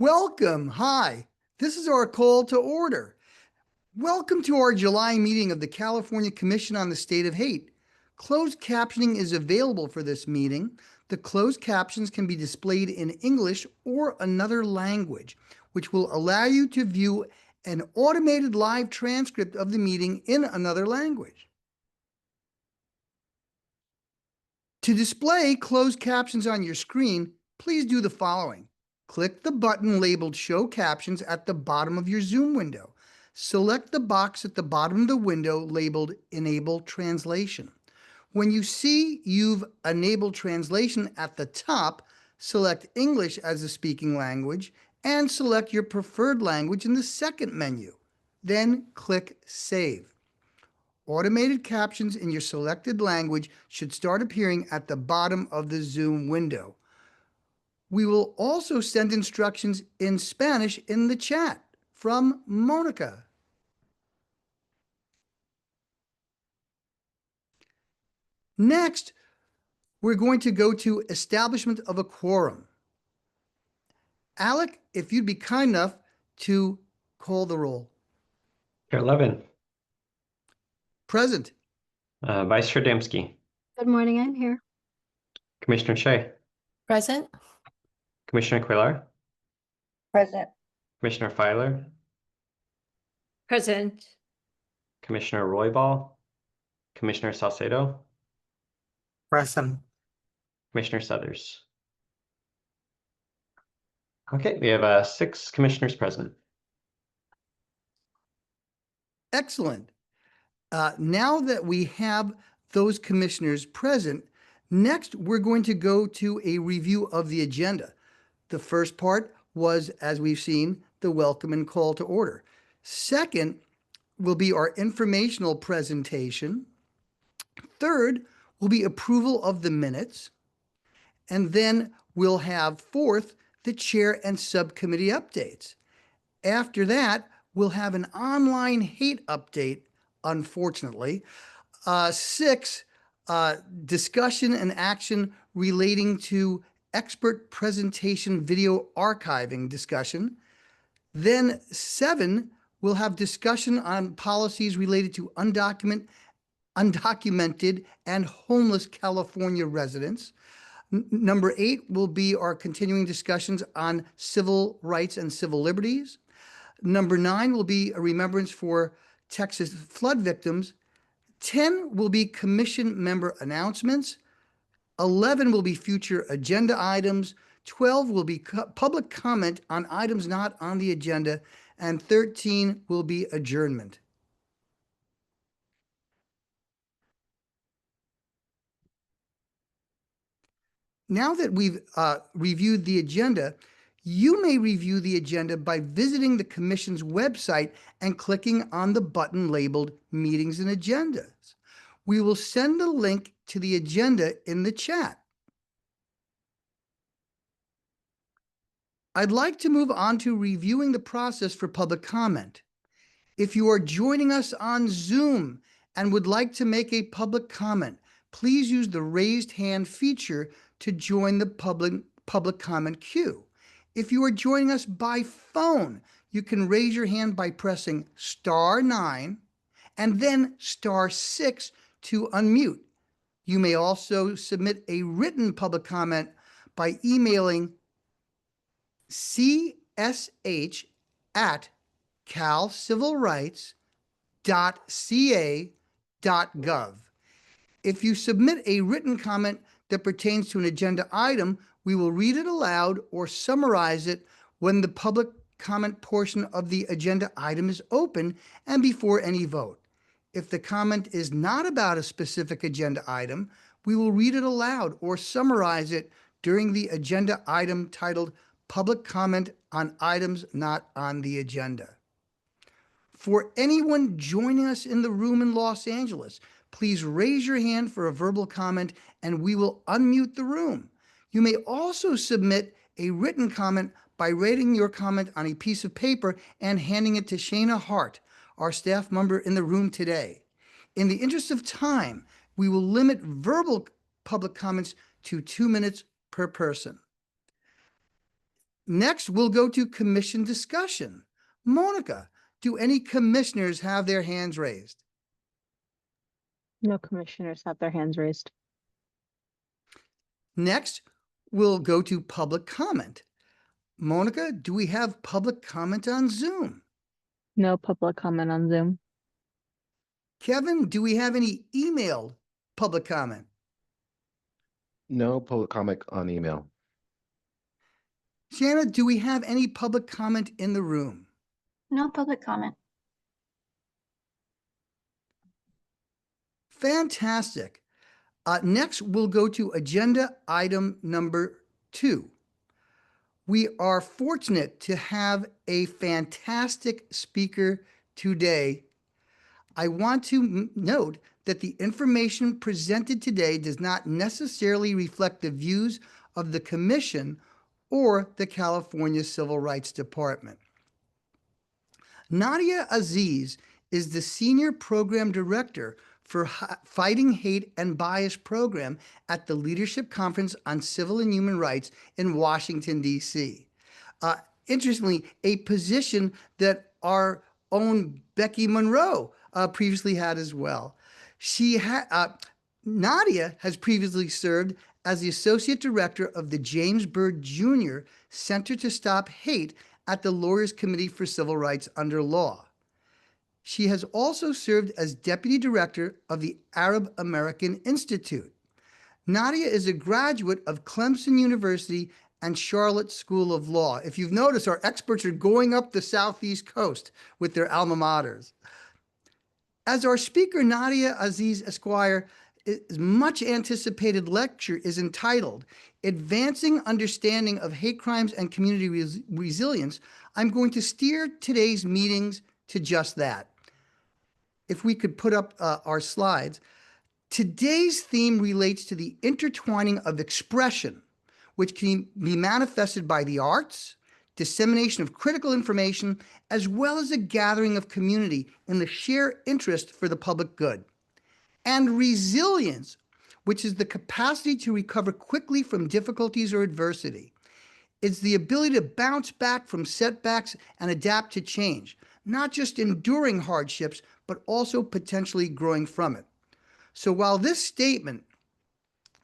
Welcome. Hi. This is our call to order. Welcome to our July meeting of the California Commission on the State of Hate. Closed captioning is available for this meeting. The closed captions can be displayed in English or another language, which will allow you to view an automated live transcript of the meeting in another language. To display closed captions on your screen, please do the following. Click the button labeled Show Captions at the bottom of your Zoom window. Select the box at the bottom of the window labeled Enable Translation. When you see you've enabled translation at the top, select English as the speaking language and select your preferred language in the second menu. Then click Save. Automated captions in your selected language should start appearing at the bottom of the Zoom window. We will also send instructions in Spanish in the chat from Monica. Next, we're going to go to establishment of a quorum. Alec, if you'd be kind enough to call the roll. Chair Levin. Present. Vice Chair Dembski. Good morning, I'm here. Commissioner Shea. Present. Commissioner Quaylar. Present. Commissioner Filer. Present. Commissioner Roybal. Commissioner Salcedo. Present. Commissioner Suthers. Okay, we have 6 commissioners present. Excellent. Now that we have those commissioners present, next we're going to go to a review of the agenda. The first part was, as we've seen, the welcome and call to order. Second will be our informational presentation. Third will be approval of the minutes. And then we'll have fourth, the chair and subcommittee updates. After that, we'll have an online hate update, unfortunately. 6, discussion and action relating to expert presentation video archiving discussion. Then 7, we'll have discussion on policies related to undocumented and homeless California residents. Number 8 will be our continuing discussions on civil rights and civil liberties. Number 9 will be a remembrance for Texas flood victims. 10 will be commission member announcements. 11 will be future agenda items. 12 will be public comment on items not on the agenda. And 13 will be adjournment. Now that we've reviewed the agenda, you may review the agenda by visiting the Commission's website and clicking on the button labeled Meetings and Agendas. We will send a link to the agenda in the chat. I'd like to move on to reviewing the process for public comment. If you are joining us on Zoom and would like to make a public comment, please use the raised hand feature to join the public comment queue. If you are joining us by phone, you can raise your hand by pressing *9 and then *6 to unmute. You may also submit a written public comment by emailing csh@calcivilrights.ca.gov. If you submit a written comment that pertains to an agenda item, we will read it aloud or summarize it when the public comment portion of the agenda item is open and before any vote. If the comment is not about a specific agenda item, we will read it aloud or summarize it during the agenda item titled Public Comment on Items Not on the Agenda. For anyone joining us in the room in Los Angeles, please raise your hand for a verbal comment and we will unmute the room. You may also submit a written comment by writing your comment on a piece of paper and handing it to Shana Hart, our staff member in the room today. In the interest of time, we will limit verbal public comments to 2 minutes per person. Next, we'll go to commission discussion. Monica, do any commissioners have their hands raised? No commissioners have their hands raised. Next, we'll go to public comment. Monica, do we have public comment on Zoom? No public comment on Zoom. Kevin, do we have any emailed public comment? No public comment on email. Shanna, do we have any public comment in the room? No public comment. Fantastic. Next, we'll go to agenda item number 2. We are fortunate to have a fantastic speaker today. I want to note that the information presented today does not necessarily reflect the views of the Commission or the California Civil Rights Department. Nadia Aziz is the Senior Program Director for Fighting Hate and Bias Program at the Leadership Conference on Civil and Human Rights in Washington, D.C. Interestingly, a position that our own Becky Monroe previously had as well. Nadia has previously served as the Associate Director of the James Byrd Jr. Center to Stop Hate at the Lawyers Committee for Civil Rights Under Law. She has also served as Deputy Director of the Arab American Institute. Nadia is a graduate of Clemson University and Charlotte School of Law. If you've noticed, our experts are going up the Southeast coast with their alma maters. As our speaker, Nadia Aziz Esquire, much anticipated lecture is entitled Advancing Understanding of Hate Crimes and Community Resilience, I'm going to steer today's meetings to just that. If we could put up our slides. Today's theme relates to the intertwining of expression, which can be manifested by the arts, dissemination of critical information, as well as a gathering of community in the shared interest for the public good. And resilience, which is the capacity to recover quickly from difficulties or adversity. It's the ability to bounce back from setbacks and adapt to change, not just enduring hardships, but also potentially growing from it. So while this statement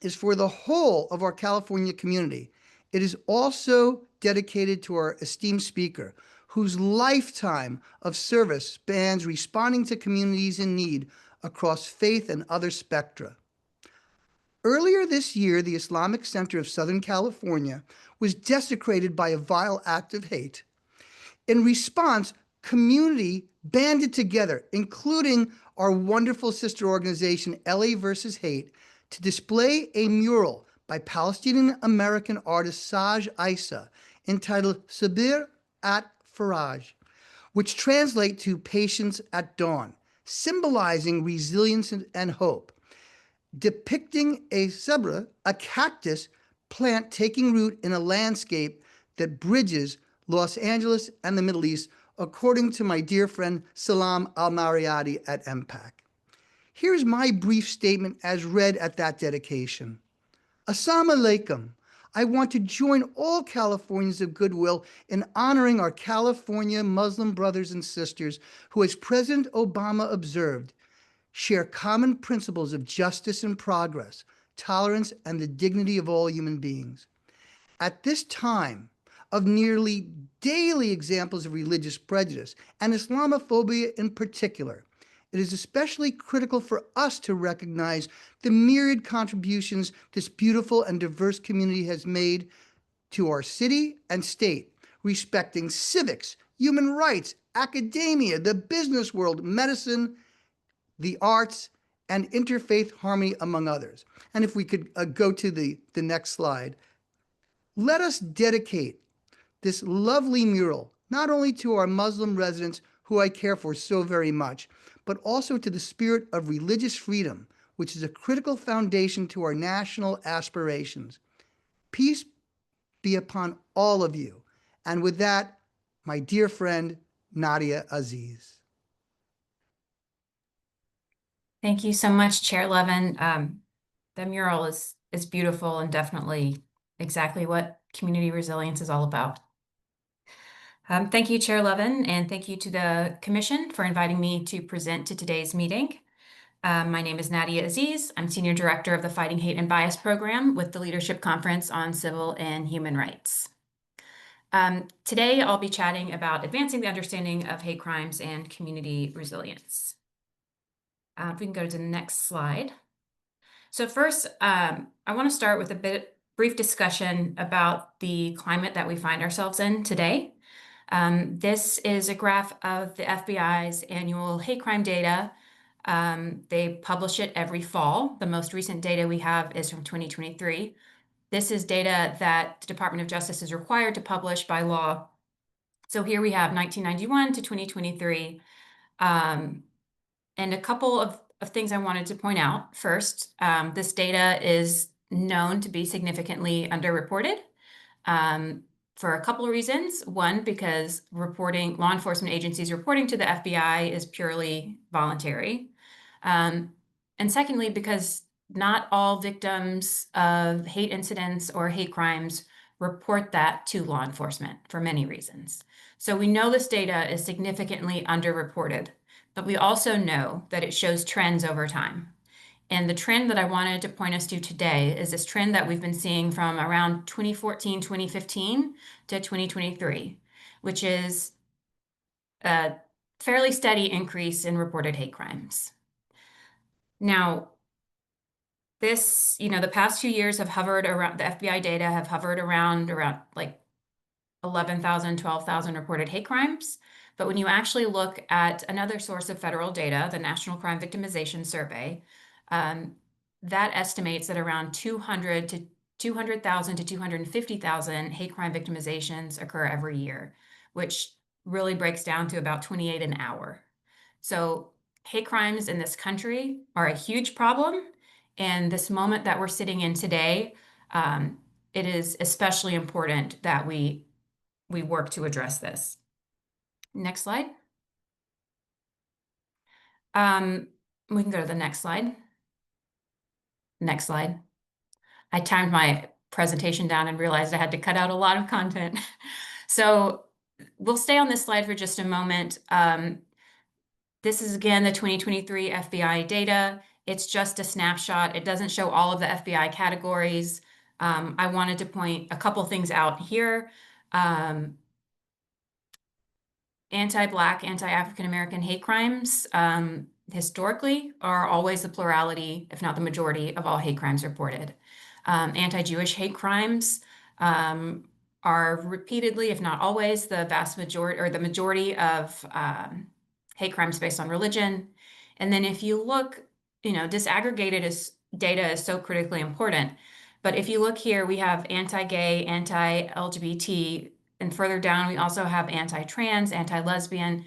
is for the whole of our California community, it is also dedicated to our esteemed speaker, whose lifetime of service spans responding to communities in need across faith and other spectra. Earlier this year, the Islamic Center of Southern California was desecrated by a vile act of hate. In response, community banded together, including our wonderful sister organization, LA versus Hate, to display a mural by Palestinian-American artist Saj Isa entitled Sabir at Faraj, which translate to Patience at Dawn, symbolizing resilience and hope, depicting a sabra, a cactus plant taking root in a landscape that bridges Los Angeles and the Middle East, according to my dear friend Salam Al-Mariati at MPAC. Here's my brief statement as read at that dedication. Assalamu alaikum. I want to join all Californians of goodwill in honoring our California Muslim brothers and sisters who, as President Obama observed, share common principles of justice and progress, tolerance, and the dignity of all human beings. At this time of nearly daily examples of religious prejudice and Islamophobia in particular, it is especially critical for us to recognize the myriad contributions this beautiful and diverse community has made to our city and state, respecting civics, human rights, academia, the business world, medicine, the arts, and interfaith harmony, among others. And if we could go to the next slide, let us dedicate this lovely mural, not only to our Muslim residents, who I care for so very much, but also to the spirit of religious freedom, which is a critical foundation to our national aspirations. Peace be upon all of you. And with that, my dear friend, Nadia Aziz. Thank you so much, Chair Levin. The mural is beautiful and definitely exactly what community resilience is all about. Thank you, Chair Levin, and thank you to the Commission for inviting me to present to today's meeting. My name is Nadia Aziz. I'm Senior Director of the Fighting Hate and Bias Program with the Leadership Conference on Civil and Human Rights. Today, I'll be chatting about advancing the understanding of hate crimes and community resilience. If we can go to the next slide. So first, I want to start with a brief discussion about the climate that we find ourselves in today. This is a graph of the FBI's annual hate crime data. They publish it every fall. The most recent data we have is from 2023. This is data that the Department of Justice is required to publish by law. So here we have 1991 to 2023. And a couple of things I wanted to point out. First, this data is known to be significantly underreported. For a couple of reasons. One, because law enforcement agencies reporting to the FBI is purely voluntary. And secondly, because not all victims of hate incidents or hate crimes report that to law enforcement for many reasons. So we know this data is significantly underreported, but we also know that it shows trends over time. And the trend that I wanted to point us to today is this trend that we've been seeing from around 2014, 2015 to 2023, which is a fairly steady increase in reported hate crimes. Now, the past few years have hovered around, the FBI data have hovered around like 11,000, 12,000 reported hate crimes. But when you actually look at another source of federal data, the National Crime Victimization Survey, that estimates that around 200,000 to 250,000 hate crime victimizations occur every year, which really breaks down to about 28 an hour. So hate crimes in this country are a huge problem. And this moment that we're sitting in today, it is especially important that we work to address this. Next slide. We can go to the next slide. Next slide. I timed my presentation down and realized I had to cut out a lot of content. So we'll stay on this slide for just a moment. This is, again, the 2023 FBI data. It's just a snapshot. It doesn't show all of the FBI categories. I wanted to point a couple things out here. Anti-Black, anti-African-American hate crimes historically are always the plurality, if not the majority, of all hate crimes reported. Anti-Jewish hate crimes are repeatedly, if not always, the vast majority or the majority of hate crimes based on religion. And then if you look, disaggregated data is so critically important. But if you look here, we have anti-gay, anti-LGBT, and further down, we also have anti-trans, anti-lesbian.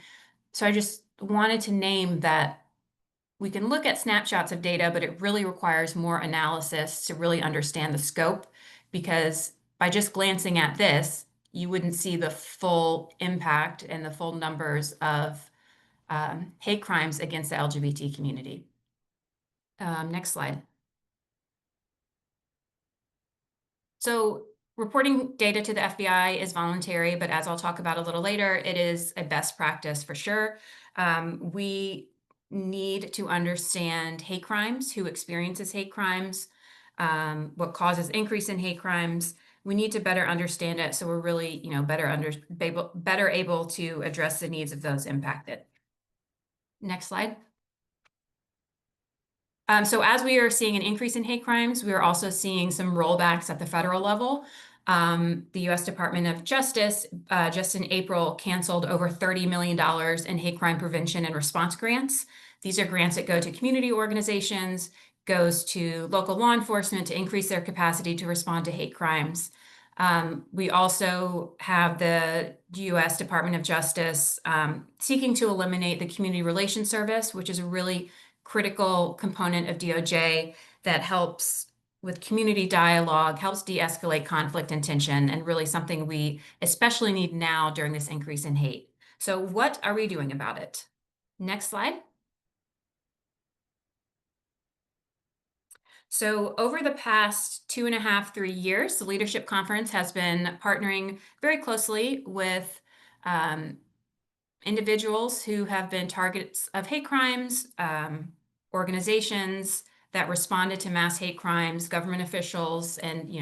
So I just wanted to name that we can look at snapshots of data, but it really requires more analysis to really understand the scope, because by just glancing at this, you wouldn't see the full impact and the full numbers of hate crimes against the LGBT community. Next slide. So reporting data to the FBI is voluntary, but as I'll talk about a little later, it is a best practice for sure. We need to understand hate crimes, who experiences hate crimes, what causes increase in hate crimes. We need to better understand it, so we're really, better able to address the needs of those impacted. Next slide. So as we are seeing an increase in hate crimes, we are also seeing some rollbacks at the federal level. The U.S. Department of Justice just in April canceled over $30 million in hate crime prevention and response grants. These are grants that go to community organizations, goes to local law enforcement to increase their capacity to respond to hate crimes. We also have the U.S. Department of Justice seeking to eliminate the Community Relations Service, which is a really critical component of DOJ that helps with community dialogue, helps de-escalate conflict and tension, and really something we especially need now during this increase in hate. So what are we doing about it? Next slide. So over the past 2.5, 3 years, the Leadership Conference has been partnering very closely with individuals who have been targets of hate crimes, organizations that responded to mass hate crimes, government officials, and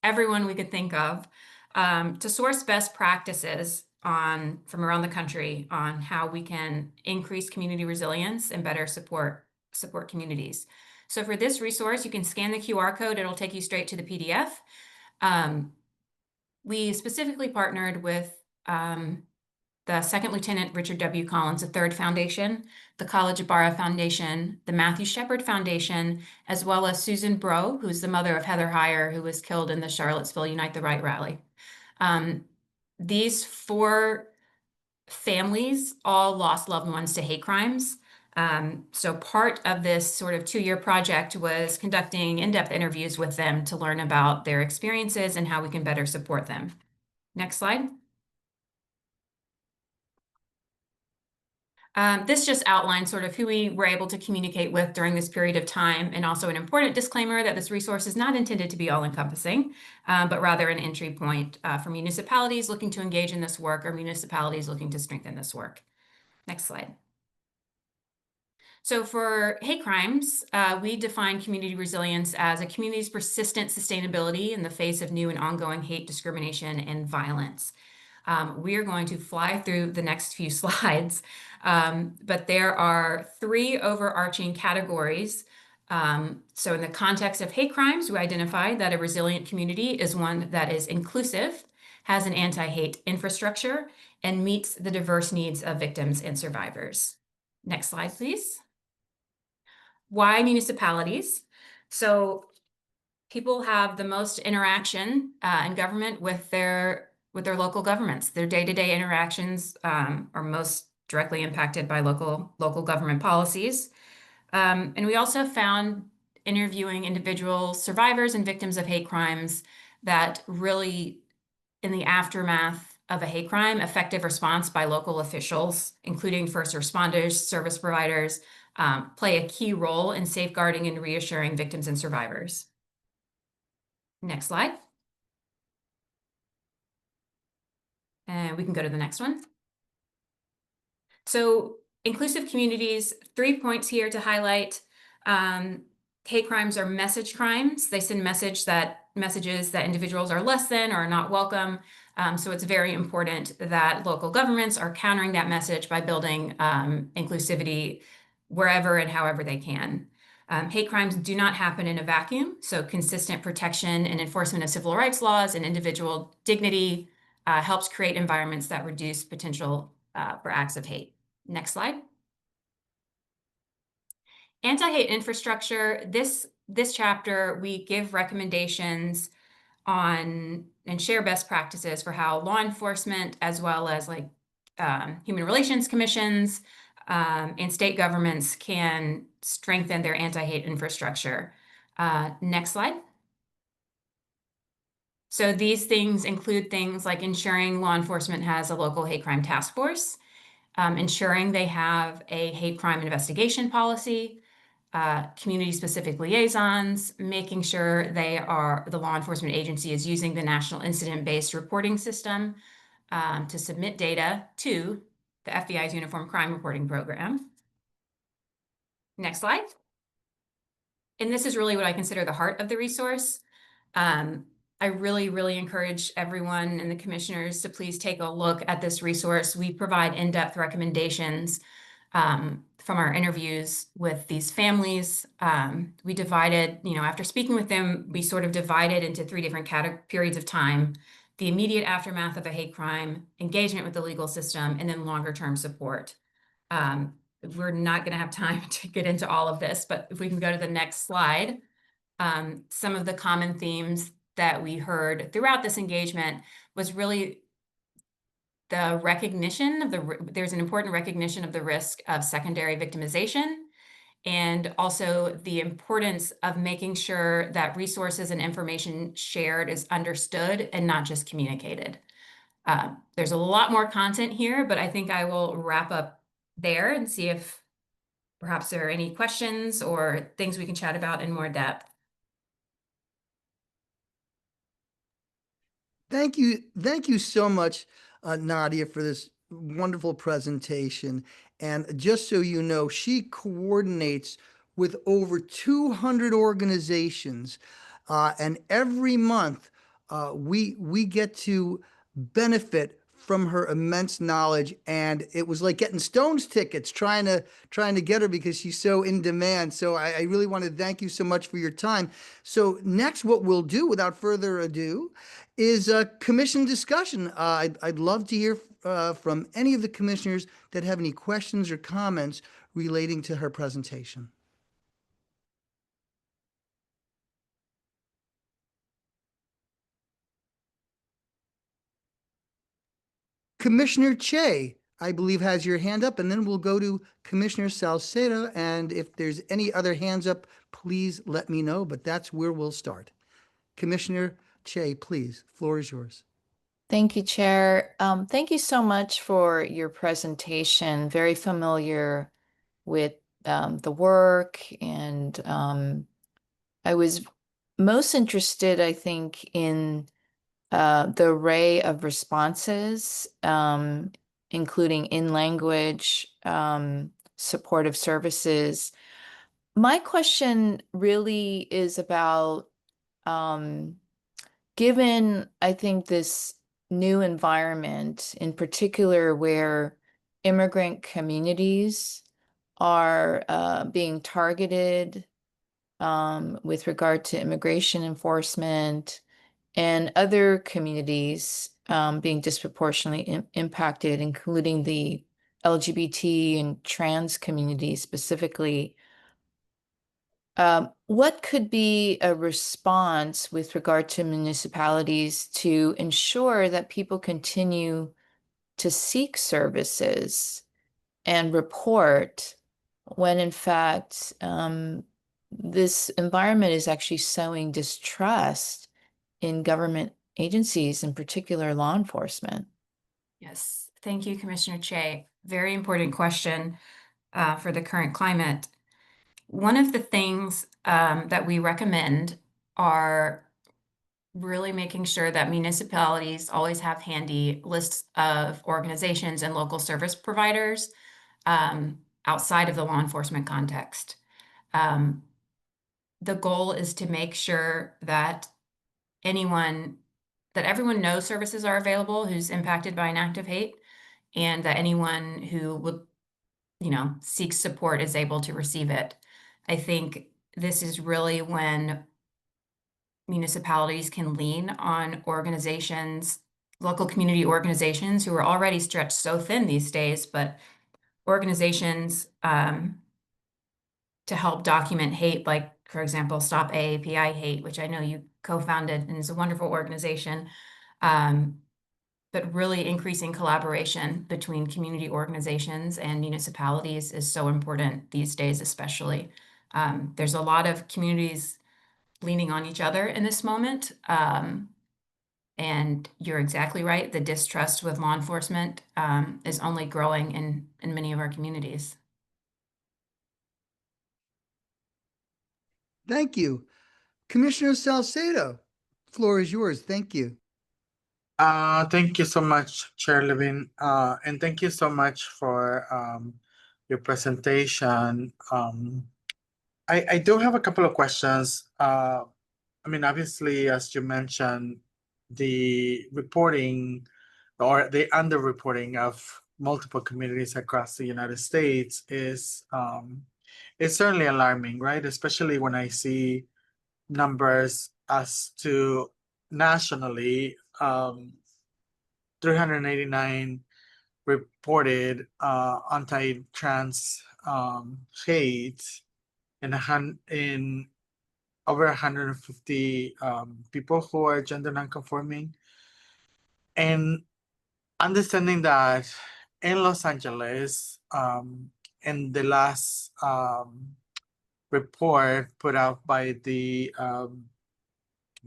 everyone we could think of, to source best practices from around the country on how we can increase community resilience and better support communities. So for this resource, you can scan the QR code. It'll take you straight to the PDF. We specifically partnered with the Second Lieutenant Richard W. Collins III Foundation, the College of Bara Foundation, the Matthew Shepard Foundation, as well as Susan Bro, who's the mother of Heather Heyer, who was killed in the Charlottesville Unite the Right rally. These 4 families all lost loved ones to hate crimes. So part of this sort of 2-year project was conducting in-depth interviews with them to learn about their experiences and how we can better support them. Next slide. This just outlines sort of who we were able to communicate with during this period of time, and also an important disclaimer that this resource is not intended to be all-encompassing, but rather an entry point for municipalities looking to engage in this work or municipalities looking to strengthen this work. Next slide. So for hate crimes, we define community resilience as a community's persistent sustainability in the face of new and ongoing hate, discrimination, and violence. We are going to fly through the next few slides, but there are 3 overarching categories. So in the context of hate crimes, we identify that a resilient community is one that is inclusive, has an anti-hate infrastructure, and meets the diverse needs of victims and survivors. Next slide, please. Why municipalities? So people have the most interaction in government with their local governments. Their day-to-day interactions are most directly impacted by local government policies. And we also found, interviewing individual survivors and victims of hate crimes, that really, in the aftermath of a hate crime, effective response by local officials, including first responders, service providers, play a key role in safeguarding and reassuring victims and survivors. Next slide. And we can go to the next one. So inclusive communities, 3 points here to highlight. Hate crimes are message crimes. They send messages that individuals are less than or are not welcome. So it's very important that local governments are countering that message by building inclusivity wherever and however they can. Hate crimes do not happen in a vacuum, so consistent protection and enforcement of civil rights laws and individual dignity helps create environments that reduce potential for acts of hate. Next slide. Anti-hate infrastructure. This chapter, we give recommendations on and share best practices for how law enforcement, as well as human relations commissions and state governments, can strengthen their anti-hate infrastructure. Next slide. So these things include things like ensuring law enforcement has a local hate crime task force, ensuring they have a hate crime investigation policy, community-specific liaisons, making sure the law enforcement agency is using the National Incident-Based Reporting System to submit data to the FBI's Uniform Crime Reporting Program. Next slide. And this is really what I consider the heart of the resource. I really, really encourage everyone and the commissioners to please take a look at this resource. We provide in-depth recommendations from our interviews with these families. We divided, after speaking with them, we sort of divided into 3 different periods of time: the immediate aftermath of a hate crime, engagement with the legal system, and then longer-term support. We're not going to have time to get into all of this, but if we can go to the next slide. Some of the common themes that we heard throughout this engagement was really the recognition of there's an important recognition of the risk of secondary victimization, and also the importance of making sure that resources and information shared is understood and not just communicated. There's a lot more content here, but I think I will wrap up there and see if perhaps there are any questions or things we can chat about in more depth. Thank you so much, Nadia, for this wonderful presentation. And just so you know, she coordinates with over 200 organizations. And every month, we get to benefit from her immense knowledge. And it was like getting Stones tickets trying to get her because she's so in demand. So I really want to thank you so much for your time. So next, what we'll do without further ado is a commission discussion. I'd love to hear from any of the commissioners that have any questions or comments relating to her presentation. Commissioner Che, I believe, has your hand up, and then we'll go to Commissioner Salcedo. And if there's any other hands up, please let me know, but that's where we'll start. Commissioner Che, please, floor is yours. Thank you, Chair. Thank you so much for your presentation. Very familiar with the work, and I was most interested, I think, in the array of responses, including in-language supportive services. My question really is about, given, I think, this new environment, in particular where immigrant communities are being targeted with regard to immigration enforcement, and other communities being disproportionately impacted, including the LGBT and trans community specifically. What could be a response with regard to municipalities to ensure that people continue to seek services and report when, in fact, this environment is actually sowing distrust in government agencies, in particular law enforcement? Yes, thank you, Commissioner Che. Very important question for the current climate. One of the things that we recommend are really making sure that municipalities always have handy lists of organizations and local service providers outside of the law enforcement context. The goal is to make sure that everyone knows services are available who's impacted by an act of hate, and that anyone who would, seek support is able to receive it. I think this is really when municipalities can lean on organizations, local community organizations who are already stretched so thin these days, but organizations to help document hate, like, for example, Stop AAPI Hate, which I know you co-founded and is a wonderful organization, but really increasing collaboration between community organizations and municipalities is so important these days, especially. There's a lot of communities leaning on each other in this moment. And you're exactly right. The distrust with law enforcement is only growing in many of our communities. Thank you. Commissioner Salcedo, floor is yours. Thank you. Thank you so much, Chair Levin, and thank you so much for your presentation. I do have a couple of questions. Obviously, as you mentioned, the reporting or the underreporting of multiple communities across the United States is certainly alarming, right? Especially when I see numbers as to nationally, 389 reported anti-trans hate in over 150 people who are gender nonconforming, and understanding that in Los Angeles, in the last report put out by the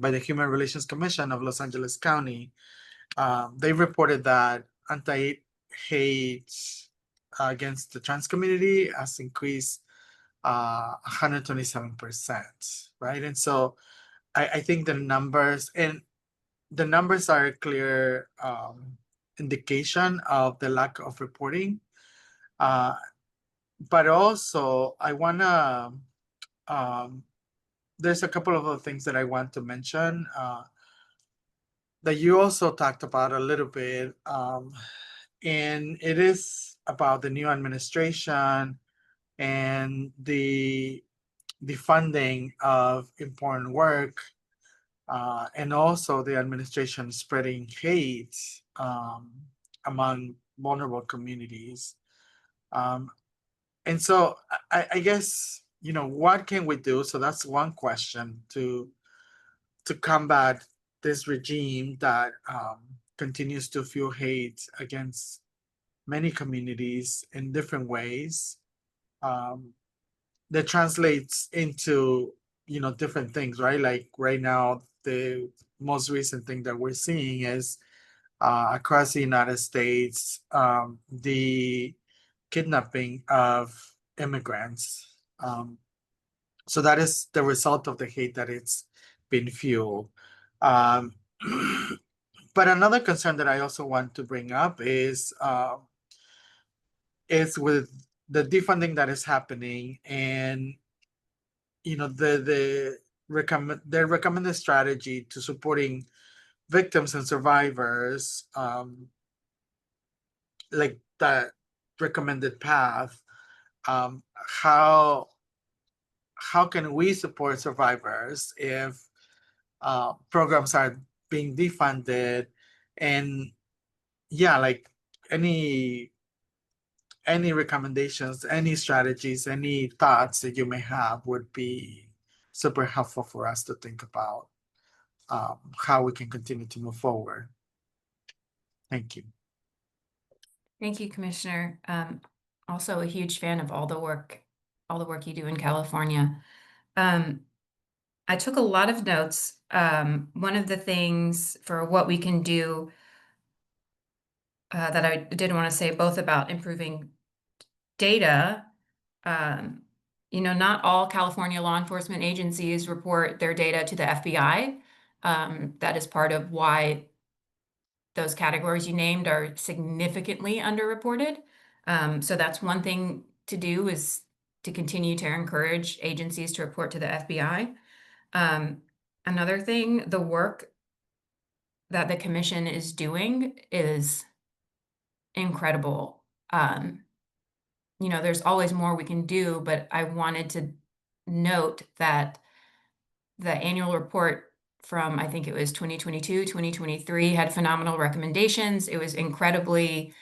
Human Relations Commission of Los Angeles County, they reported that anti-hate against the trans community has increased 127%, right? And so I think the numbers are clear indication of the lack of reporting. But also I wanna, there's a couple of other things that I want to mention that you also talked about a little bit. And it is about the new administration and the funding of important work, and also the administration spreading hate among vulnerable communities. And so I guess, what can we do? So that's one question to combat this regime that continues to fuel hate against many communities in different ways. That translates into, different things, right? Like right now, the most recent thing that we're seeing is across the United States, the kidnapping of immigrants. So that is the result of the hate that it's been fueled. But another concern that I also want to bring up is with the defunding that is happening, and the recommended strategy to supporting victims and survivors, like that recommended path. How can we support survivors if programs are being defunded? And yeah, like any recommendations, any strategies, any thoughts that you may have would be super helpful for us to think about how we can continue to move forward. Thank you. Thank you, Commissioner. Also a huge fan of all the work you do in California. I took a lot of notes. One of the things for what we can do that I did want to say both about improving data. Not all California law enforcement agencies report their data to the FBI. That is part of why those categories you named are significantly underreported. So that's one thing to do, is to continue to encourage agencies to report to the FBI. Another thing, the work that the commission is doing is incredible. There's always more we can do, but I wanted to note that the annual report from, I think it was 2022, 2023, had phenomenal recommendations. It was incredibly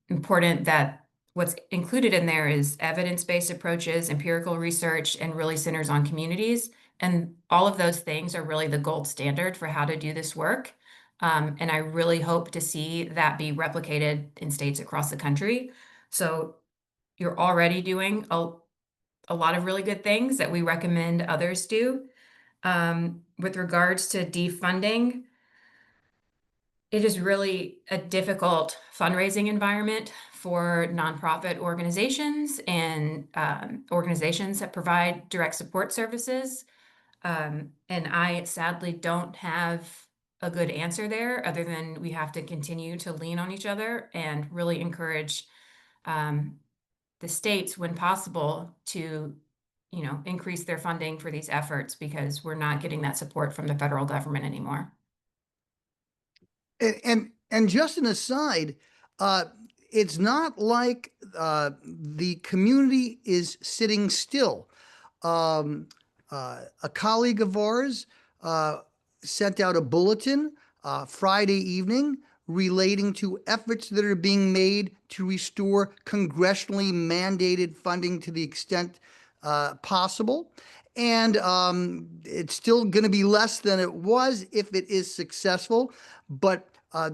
important that what's included in there is evidence-based approaches, empirical research, and really centers on communities. And all of those things are really the gold standard for how to do this work. And I really hope to see that be replicated in states across the country. So you're already doing a lot of really good things that we recommend others do. With regards to defunding, it is really a difficult fundraising environment for nonprofit organizations and organizations that provide direct support services. And I sadly don't have a good answer there, other than we have to continue to lean on each other and really encourage the states, when possible, to increase their funding for these efforts, because we're not getting that support from the federal government anymore. And just an aside, it's not like the community is sitting still. A colleague of ours sent out a bulletin Friday evening relating to efforts that are being made to restore congressionally mandated funding to the extent possible. And it's still going to be less than it was if it is successful, but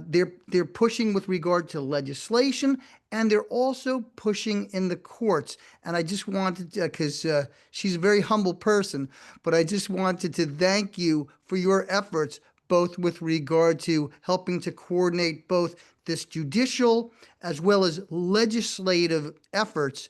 they're pushing with regard to legislation, and they're also pushing in the courts. And I just wanted to, because she's a very humble person, but I just wanted to thank you for your efforts, both with regard to helping to coordinate both this judicial as well as legislative efforts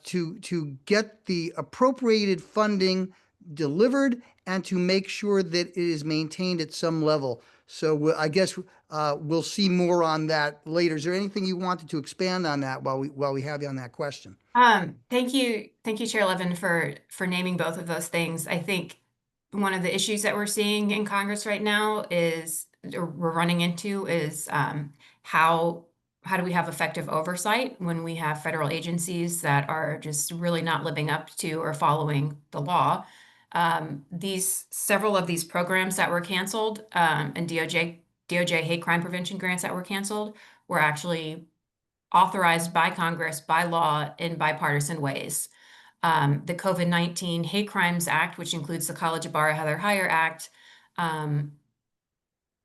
to get the appropriated funding delivered and to make sure that it is maintained at some level. So I guess we'll see more on that later. Is there anything you wanted to expand on that while we have you on that question? Thank you, Chair Levin, for naming both of those things. I think one of the issues that we're seeing in Congress right now is, or we're running into, is how do we have effective oversight when we have federal agencies that are just really not living up to or following the law? Several of these programs that were canceled, and DOJ hate crime prevention grants that were canceled, were actually authorized by Congress by law in bipartisan ways. The COVID-19 Hate Crimes Act, which includes the College of Bar Heather Heyer Act,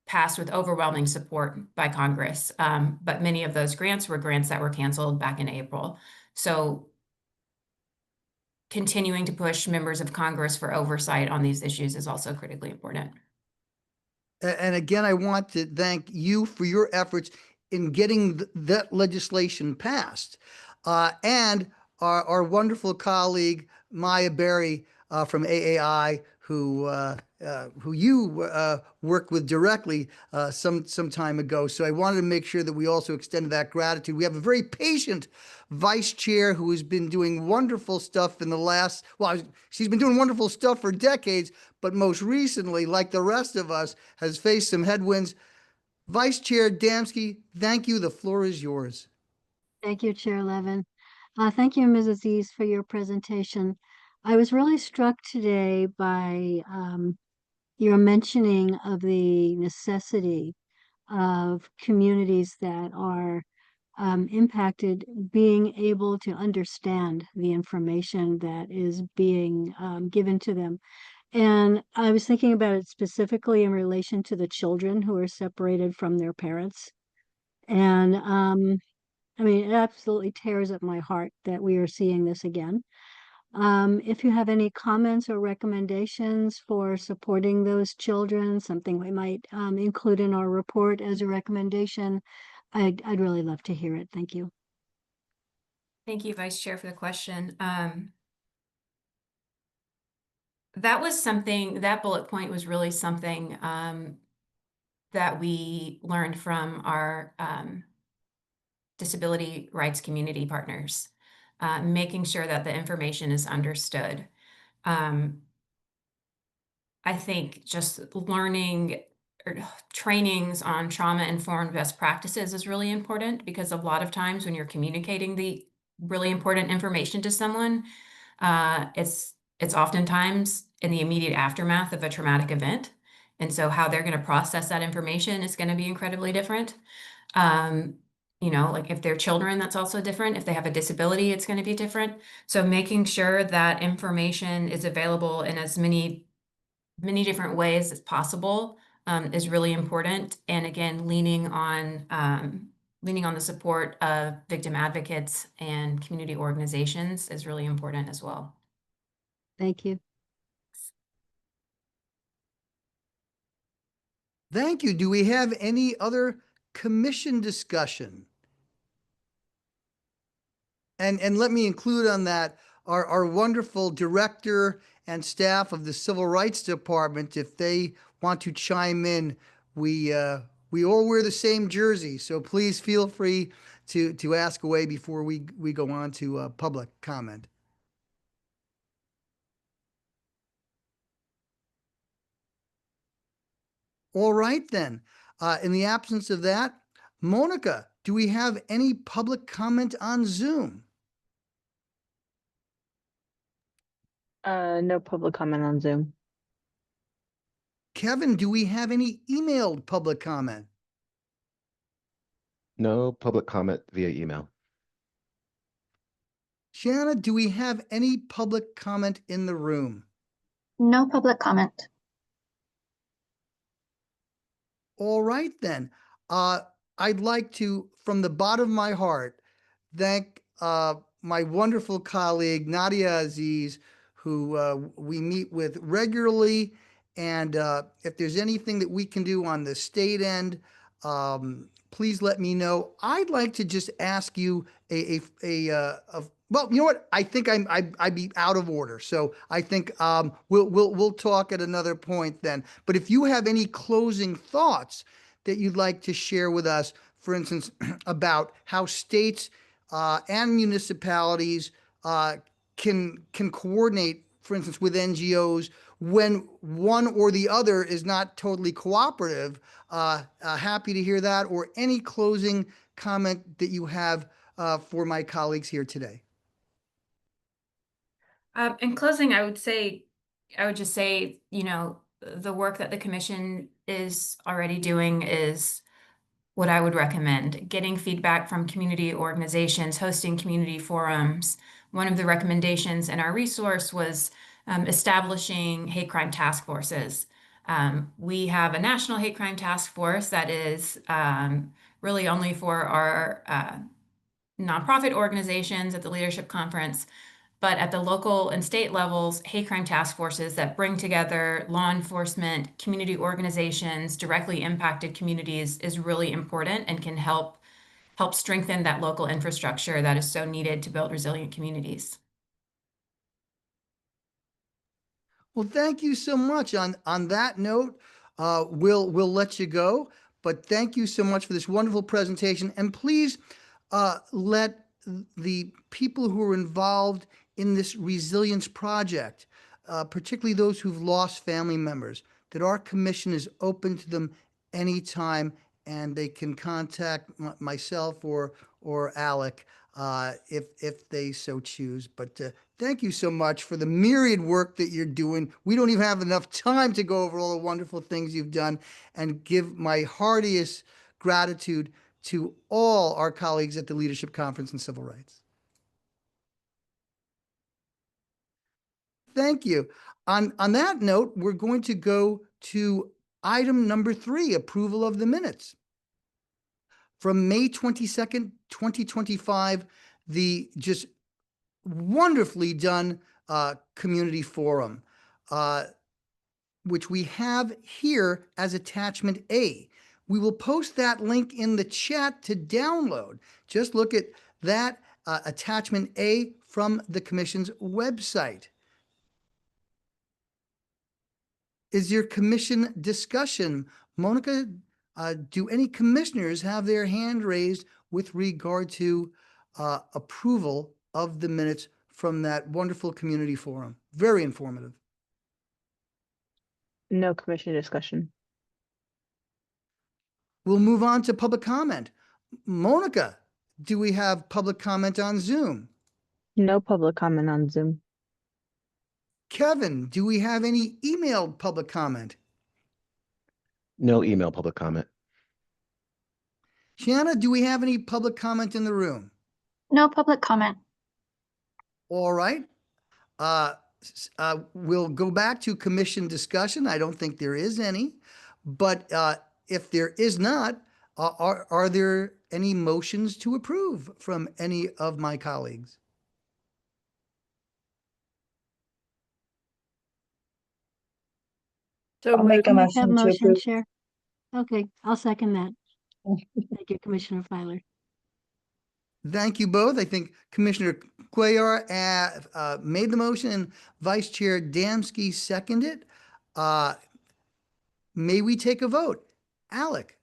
passed with overwhelming support by Congress. But many of those grants were grants that were canceled back in April. So continuing to push members of Congress for oversight on these issues is also critically important. And again, I want to thank you for your efforts in getting that legislation passed. And our wonderful colleague, Maya Berry from AAI, who you worked with directly some time ago. So I wanted to make sure that we also extended that gratitude. We have a very patient vice chair who has been doing wonderful stuff in the last, well, she's been doing wonderful stuff for decades, but most recently, like the rest of us, has faced some headwinds. Vice Chair Damsky, thank you. The floor is yours. Thank you, Chair Levin. Thank you, Ms. Aziz, for your presentation. I was really struck today by your mentioning of the necessity of communities that are impacted being able to understand the information that is being given to them. And I was thinking about it specifically in relation to the children who are separated from their parents. And I mean, it absolutely tears up my heart that we are seeing this again. If you have any comments or recommendations for supporting those children, something we might include in our report as a recommendation, I'd really love to hear it. Thank you. Thank you, Vice Chair, for the question. That was something, that bullet point was really something that we learned from our disability rights community partners, making sure that the information is understood. I think just learning or trainings on trauma-informed best practices is really important, because a lot of times when you're communicating the really important information to someone, it's oftentimes in the immediate aftermath of a traumatic event. And so how they're going to process that information is going to be incredibly different. You know, like if they're children, that's also different. If they have a disability, it's going to be different. So making sure that information is available in as many different ways as possible is really important. And again, leaning on the support of victim advocates and community organizations is really important as well. Thank you. Thank you. Do we have any other commission discussion? And let me include on that our wonderful director and staff of the Civil Rights Department. If they want to chime in, we all wear the same jersey, so please feel free to ask away before we go on to public comment. All right, then. In the absence of that, Monica, do we have any public comment on Zoom? No public comment on Zoom. Kevin, do we have any emailed public comment? No public comment via email. Shanna, do we have any public comment in the room? No public comment. All right, then. I'd like to, from the bottom of my heart, thank my wonderful colleague, Nadia Aziz, who we meet with regularly. And if there's anything that we can do on the state end, please let me know. I'd like to just ask you a Well, you know what? I think I'd be out of order. So I think we'll talk at another point then. But if you have any closing thoughts that you'd like to share with us, for instance, about how states and municipalities can coordinate, for instance, with NGOs when one or the other is not totally cooperative, happy to hear that, or any closing comment that you have for my colleagues here today. In closing, I would just say, the work that the commission is already doing is what I would recommend. Getting feedback from community organizations, hosting community forums. One of the recommendations in our resource was establishing hate crime task forces. We have a national hate crime task force that is really only for our nonprofit organizations at the Leadership Conference. But at the local and state levels, hate crime task forces that bring together law enforcement, community organizations, directly impacted communities is really important and can help strengthen that local infrastructure that is so needed to build resilient communities. Well, thank you so much. On that note, we'll let you go. But thank you so much for this wonderful presentation. And please let the people who are involved in this resilience project, particularly those who've lost family members, that our commission is open to them anytime, and they can contact myself or Alec if they so choose. But thank you so much for the myriad work that you're doing. We don't even have enough time to go over all the wonderful things you've done, and give my heartiest gratitude to all our colleagues at the Leadership Conference on Civil Rights. Thank you. On that note, we're going to go to item number 3, approval of the minutes. From May 22nd, 2025, the just wonderfully done community forum, which we have here as attachment A. We will post that link in the chat to download. Just look at that attachment A from the Commission's website. Is your commission discussion? Monica, do any commissioners have their hand raised with regard to approval of the minutes from that wonderful community forum? Very informative. No commission discussion. We'll move on to public comment. Monica, do we have public comment on Zoom? No public comment on Zoom. Kevin, do we have any emailed public comment? No email public comment. Shanna, do we have any public comment in the room? No public comment. All right. We'll go back to commission discussion. I don't think there is any, but if there is not, are there any motions to approve from any of my colleagues? So make a Can I have motion to motion, approve. Chair? Okay, I'll second that. Thank you, Commissioner Filer. Thank you both. I think Commissioner Cuellar made the motion and Vice Chair Damsky seconded. May we take a vote? Alec,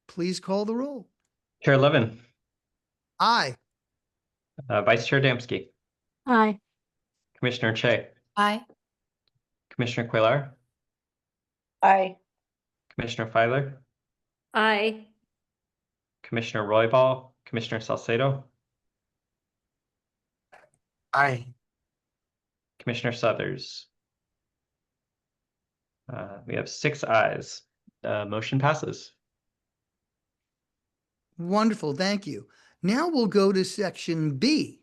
please call the roll. Chair Levin, Aye. Vice Chair Damsky, Aye. Commissioner Che, Aye. Commissioner Cuellar, Aye. Commissioner Filer, Aye. Commissioner Roybal, Commissioner Salcedo, Aye. Commissioner Suthers. We have 6 ayes. Motion passes. Wonderful, thank you. Now we'll go to section B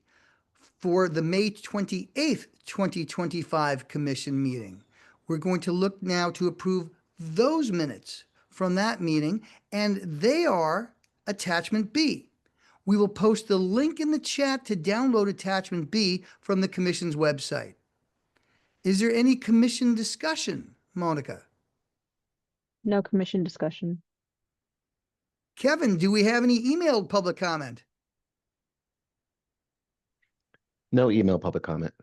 for the May 28th, 2025 commission meeting. We're going to look now to approve those minutes from that meeting, and they are attachment B. We will post the link in the chat to download attachment B from the commission's website. Is there any commission discussion, Monica? No commission discussion. Kevin, do we have any emailed public comment? No email public comment.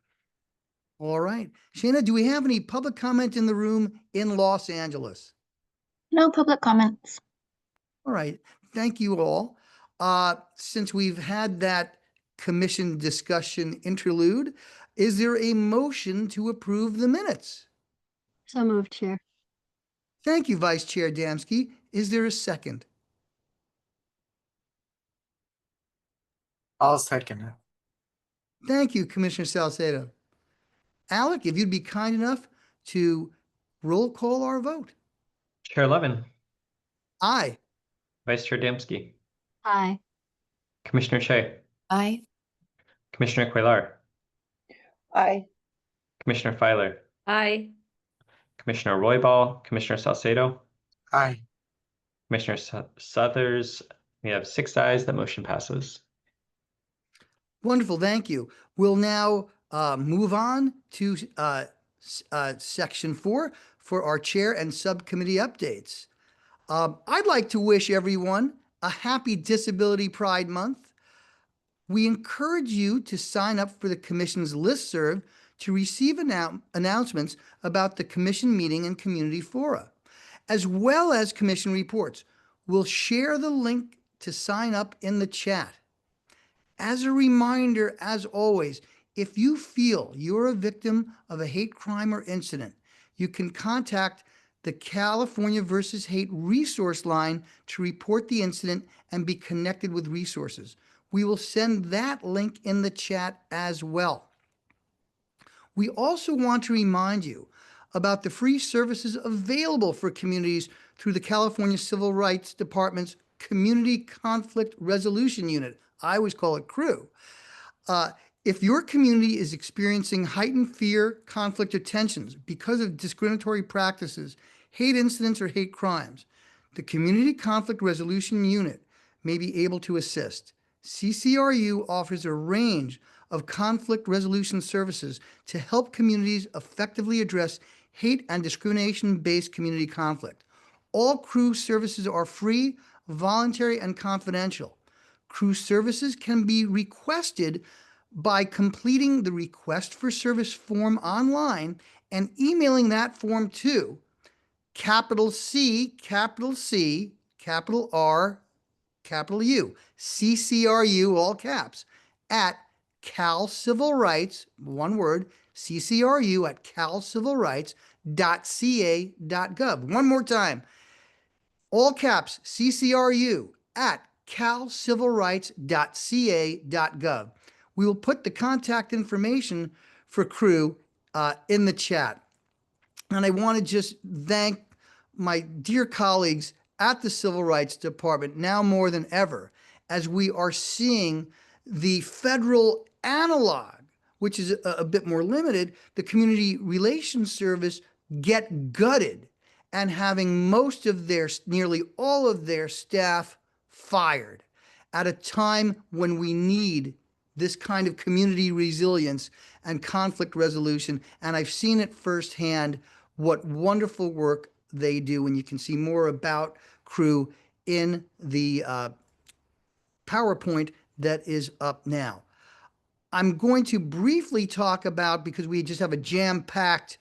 All right. Shayna, do we have any public comment in the room in Los Angeles? No public comments. All right. Thank you all. Since we've had that commission discussion interlude, is there a motion to approve the minutes? So moved, Chair. Thank you, Vice Chair Damsky. Is there a second? I'll second it. Thank you, Commissioner Salcedo. Alec, if you'd be kind enough to roll call our vote. Chair Levin, Aye. Vice Chair Damsky, Aye. Commissioner Shea, Aye. Commissioner Quaylar, Aye. Commissioner Filer, Aye. Commissioner Roybal, Commissioner Salcedo, Aye. Commissioner Suthers. We have 6 ayes. That motion passes. Wonderful, thank you. We'll now move on to section 4 for our chair and subcommittee updates. I'd like to wish everyone a happy Disability Pride Month. We encourage you to sign up for the Commission's listserv to receive announcements about the Commission meeting and community fora, as well as Commission reports. We'll share the link to sign up in the chat. As a reminder, as always, if you feel you're a victim of a hate crime or incident, you can contact the California versus Hate resource line to report the incident and be connected with resources. We will send that link in the chat as well. We also want to remind you about the free services available for communities through the California Civil Rights Department's Community Conflict Resolution Unit. I always call it CREW. If your community is experiencing heightened fear, conflict, or tensions because of discriminatory practices, hate incidents, or hate crimes, the Community Conflict Resolution Unit may be able to assist. CCRU offers a range of conflict resolution services to help communities effectively address hate and discrimination-based community conflict. All CREW services are free, voluntary, and confidential. CREW services can be requested by completing the Request for Service form online and emailing that form to capital C, capital R, capital U, CCRU, all caps, at calcivilrights, one word, CCRU at calcivilrights.ca.gov. One more time, all caps, CCRU at calcivilrights.ca.gov. We will put the contact information for CREW in the chat. And I want to just thank my dear colleagues at the Civil Rights Department now more than ever, as we are seeing the federal analog, which is a bit more limited, the Community Relations Service, get gutted and having most of their, nearly all of their staff fired at a time when we need this kind of community resilience and conflict resolution. And I've seen it firsthand, what wonderful work they do. And you can see more about CREW in the PowerPoint that is up now. I'm going to briefly talk about, because we just have a jam-packed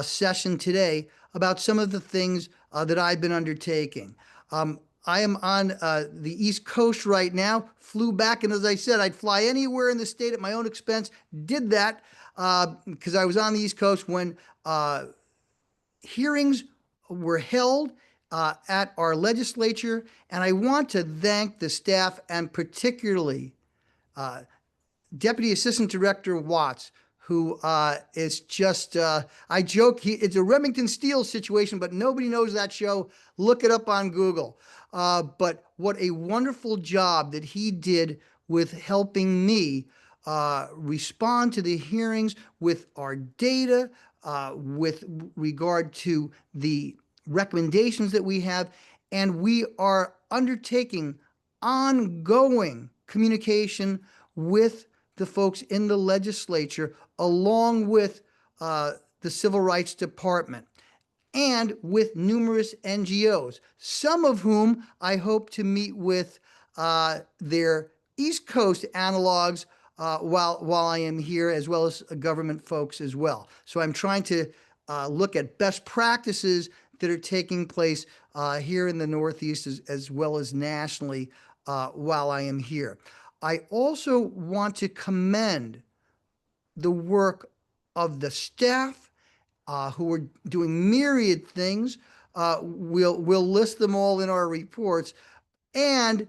session today, about some of the things that I've been undertaking. I am on the East Coast right now, flew back, and as I said, I'd fly anywhere in the state at my own expense. Did that because I was on the East Coast when hearings were held at our legislature, and I want to thank the staff and particularly Deputy Assistant Director Watts, who is just, I joke, it's a Remington Steele situation, but nobody knows that show. Look it up on Google. But what a wonderful job that he did with helping me respond to the hearings with our data, with regard to the recommendations that we have. And we are undertaking ongoing communication with the folks in the legislature, along with the Civil Rights Department, and with numerous NGOs, some of whom I hope to meet with their East Coast analogs while I am here, as well as government folks as well. So I'm trying to look at best practices that are taking place here in the Northeast as well as nationally while I am here. I also want to commend the work of the staff who are doing myriad things. We'll list them all in our reports, and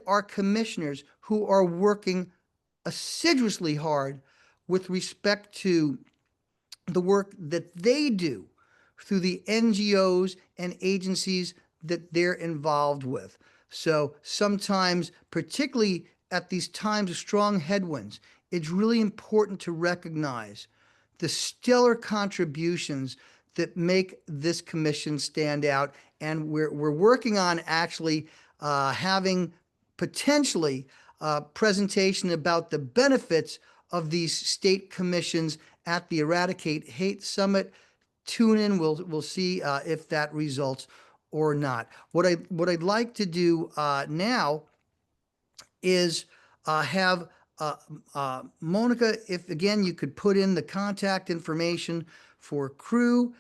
our commissioners who are working assiduously hard with respect to the work that they do through the NGOs and agencies that they're involved with. So sometimes, particularly at these times of strong headwinds, it's really important to recognize the stellar contributions that make this commission stand out. And we're working on actually having potentially a presentation about the benefits of these state commissions at the Eradicate Hate Summit. Tune in. We'll see if that results or not. What I'd like to do now is have Monica, if again you could put in the contact information for crew,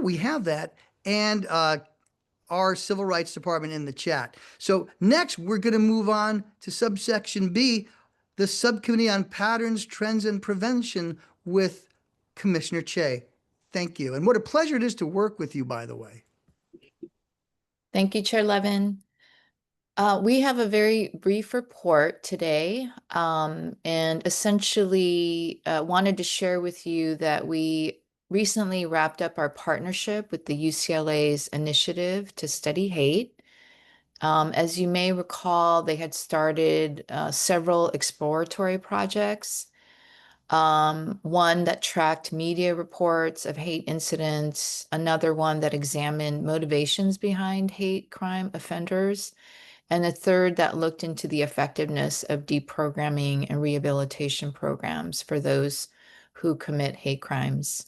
we have that, and our Civil Rights Department in the chat. So next, we're going to move on to subsection B, the Subcommittee on Patterns, Trends, and Prevention with Commissioner Che. Thank you. And what a pleasure it is to work with you, by the way. Thank you, Chair Levin. We have a very brief report today, and essentially wanted to share with you that we recently wrapped up our partnership with the UCLA's Initiative to Study Hate. As you may recall, they had started several exploratory projects. One that tracked media reports of hate incidents, another one that examined motivations behind hate crime offenders, and a third that looked into the effectiveness of deprogramming and rehabilitation programs for those who commit hate crimes.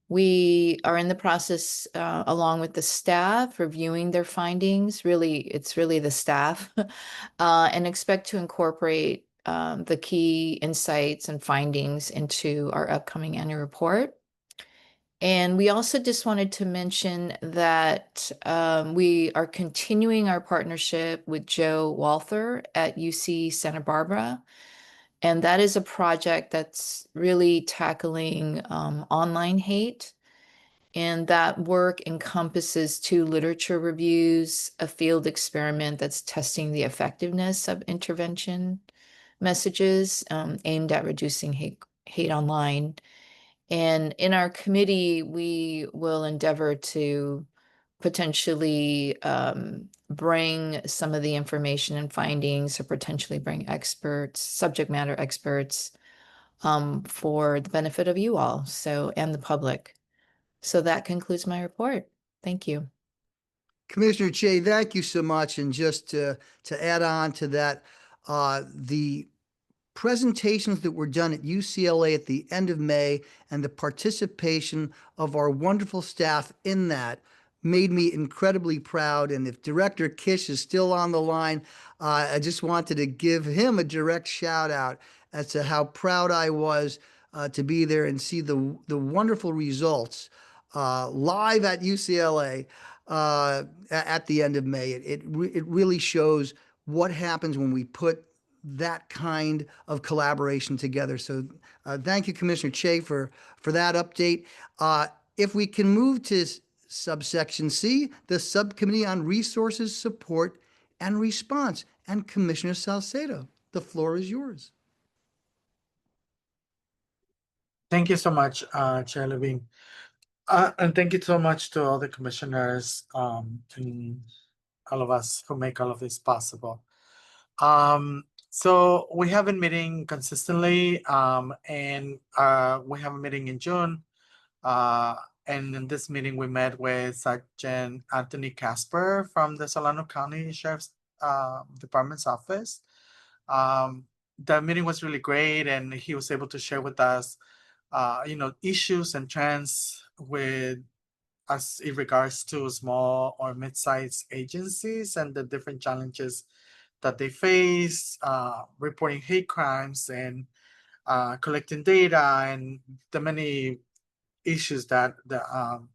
We are in the process, along with the staff, reviewing their findings. It's really the staff, and expect to incorporate the key insights and findings into our upcoming annual report. And we also just wanted to mention that we are continuing our partnership with Joe Walther at UC Santa Barbara. And that is a project that's really tackling online hate. And that work encompasses 2 literature reviews, a field experiment that's testing the effectiveness of intervention messages aimed at reducing hate online. And in our committee, we will endeavor to potentially bring some of the information and findings, or potentially bring experts, subject matter experts, for the benefit of you all, and the public. So that concludes my report. Thank you. Commissioner Che, thank you so much. And just to add on to that, the presentations that were done at UCLA at the end of May and the participation of our wonderful staff in that made me incredibly proud. And if Director Kish is still on the line, I just wanted to give him a direct shout out as to how proud I was to be there and see the wonderful results live at UCLA at the end of May. It really shows what happens when we put that kind of collaboration together. So thank you, Commissioner Che, for that update. If we can move to subsection C, the Subcommittee on Resources, Support, and Response. And Commissioner Salcedo, the floor is yours. Thank you so much, Chair Levine. And thank you so much to all the commissioners and all of us who make all of this possible. So we have been meeting consistently, and we have a meeting in June. And in this meeting, we met with Sergeant Anthony Casper from the Solano County Sheriff's Department's office. The meeting was really great, and he was able to share with us, issues and trends with us in regards to small or mid-sized agencies and the different challenges that they face, reporting hate crimes and collecting data and the many issues that the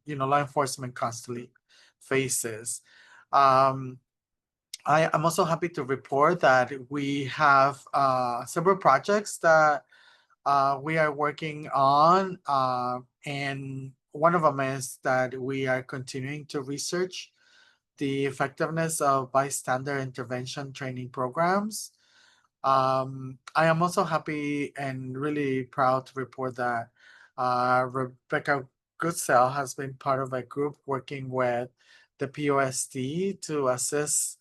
law enforcement constantly faces. I am also happy to report that we have several projects that we are working on, and one of them is that we are continuing to research the effectiveness of bystander intervention training programs. I am also happy and really proud to report that Rebecca Goodsell has been part of a group working with the POSD to assist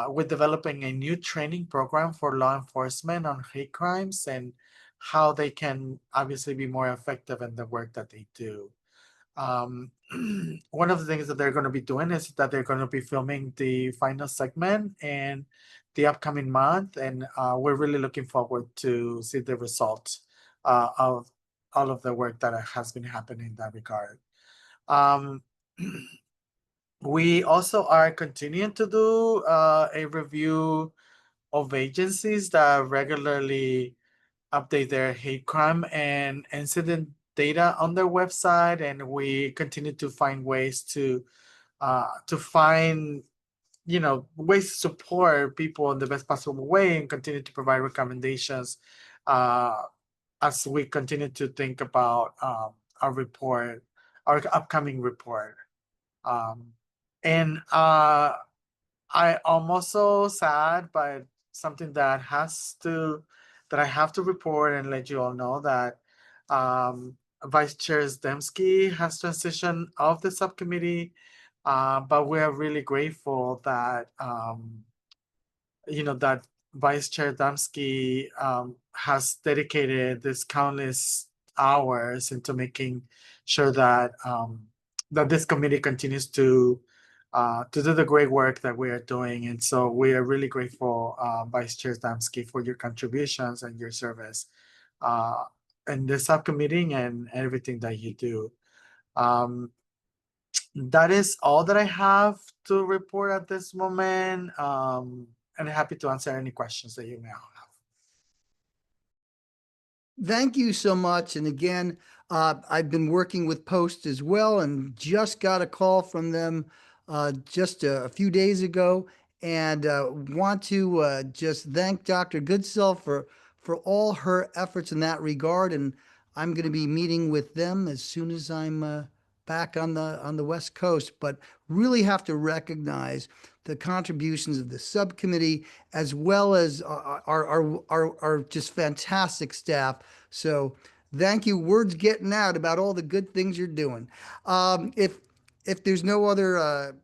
with developing a new training program for law enforcement on hate crimes and how they can obviously be more effective in the work that they do. One of the things that they're going to be doing is that they're going to be filming the final segment in the upcoming month, and we're really looking forward to see the results of all of the work that has been happening in that regard. We also are continuing to do a review of agencies that regularly update their hate crime and incident data on their website, and we continue to find ways to find ways to support people in the best possible way and continue to provide recommendations as we continue to think about our report, our upcoming report. And I am also sad, but something that I have to report and let you all know that Vice Chair Zdemski has transitioned off the subcommittee, but we are really grateful that that Vice Chair Zdemski has dedicated this countless hours into making sure that that this committee continues to do the great work that we are doing. And so we are really grateful, Vice Chair Zdemski, for your contributions and your service in the subcommittee and everything that you do. That is all that I have to report at this moment. And happy to answer any questions that you may have. Thank you so much. And again, I've been working with Post as well and just got a call from them just a few days ago, and want to just thank Dr. Goodsell for all her efforts in that regard. And I'm going to be meeting with them as soon as I'm back on the West Coast, but really have to recognize the contributions of the subcommittee as well as our just fantastic staff. So thank you. Word's getting out about all the good things you're doing. If there's no other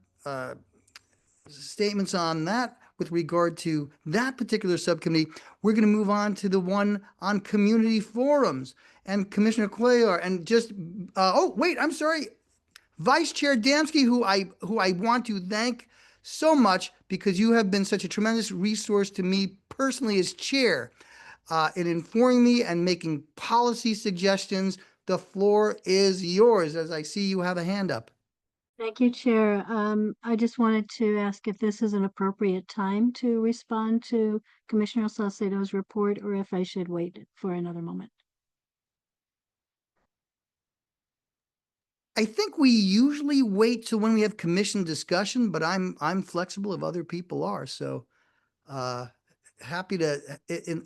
statements on that with regard to that particular subcommittee, we're going to move on to the one on community forums. And Commissioner Cuellar, and just, oh, wait, I'm sorry. Vice Chair Damsky, who I want to thank so much because you have been such a tremendous resource to me personally as chair in informing me and making policy suggestions. The floor is yours, as I see you have a hand up. Thank you, Chair. I just wanted to ask if this is an appropriate time to respond to Commissioner Salcedo's report, or if I should wait for another moment. I think we usually wait till when we have commission discussion, but I'm flexible if other people are. So happy to,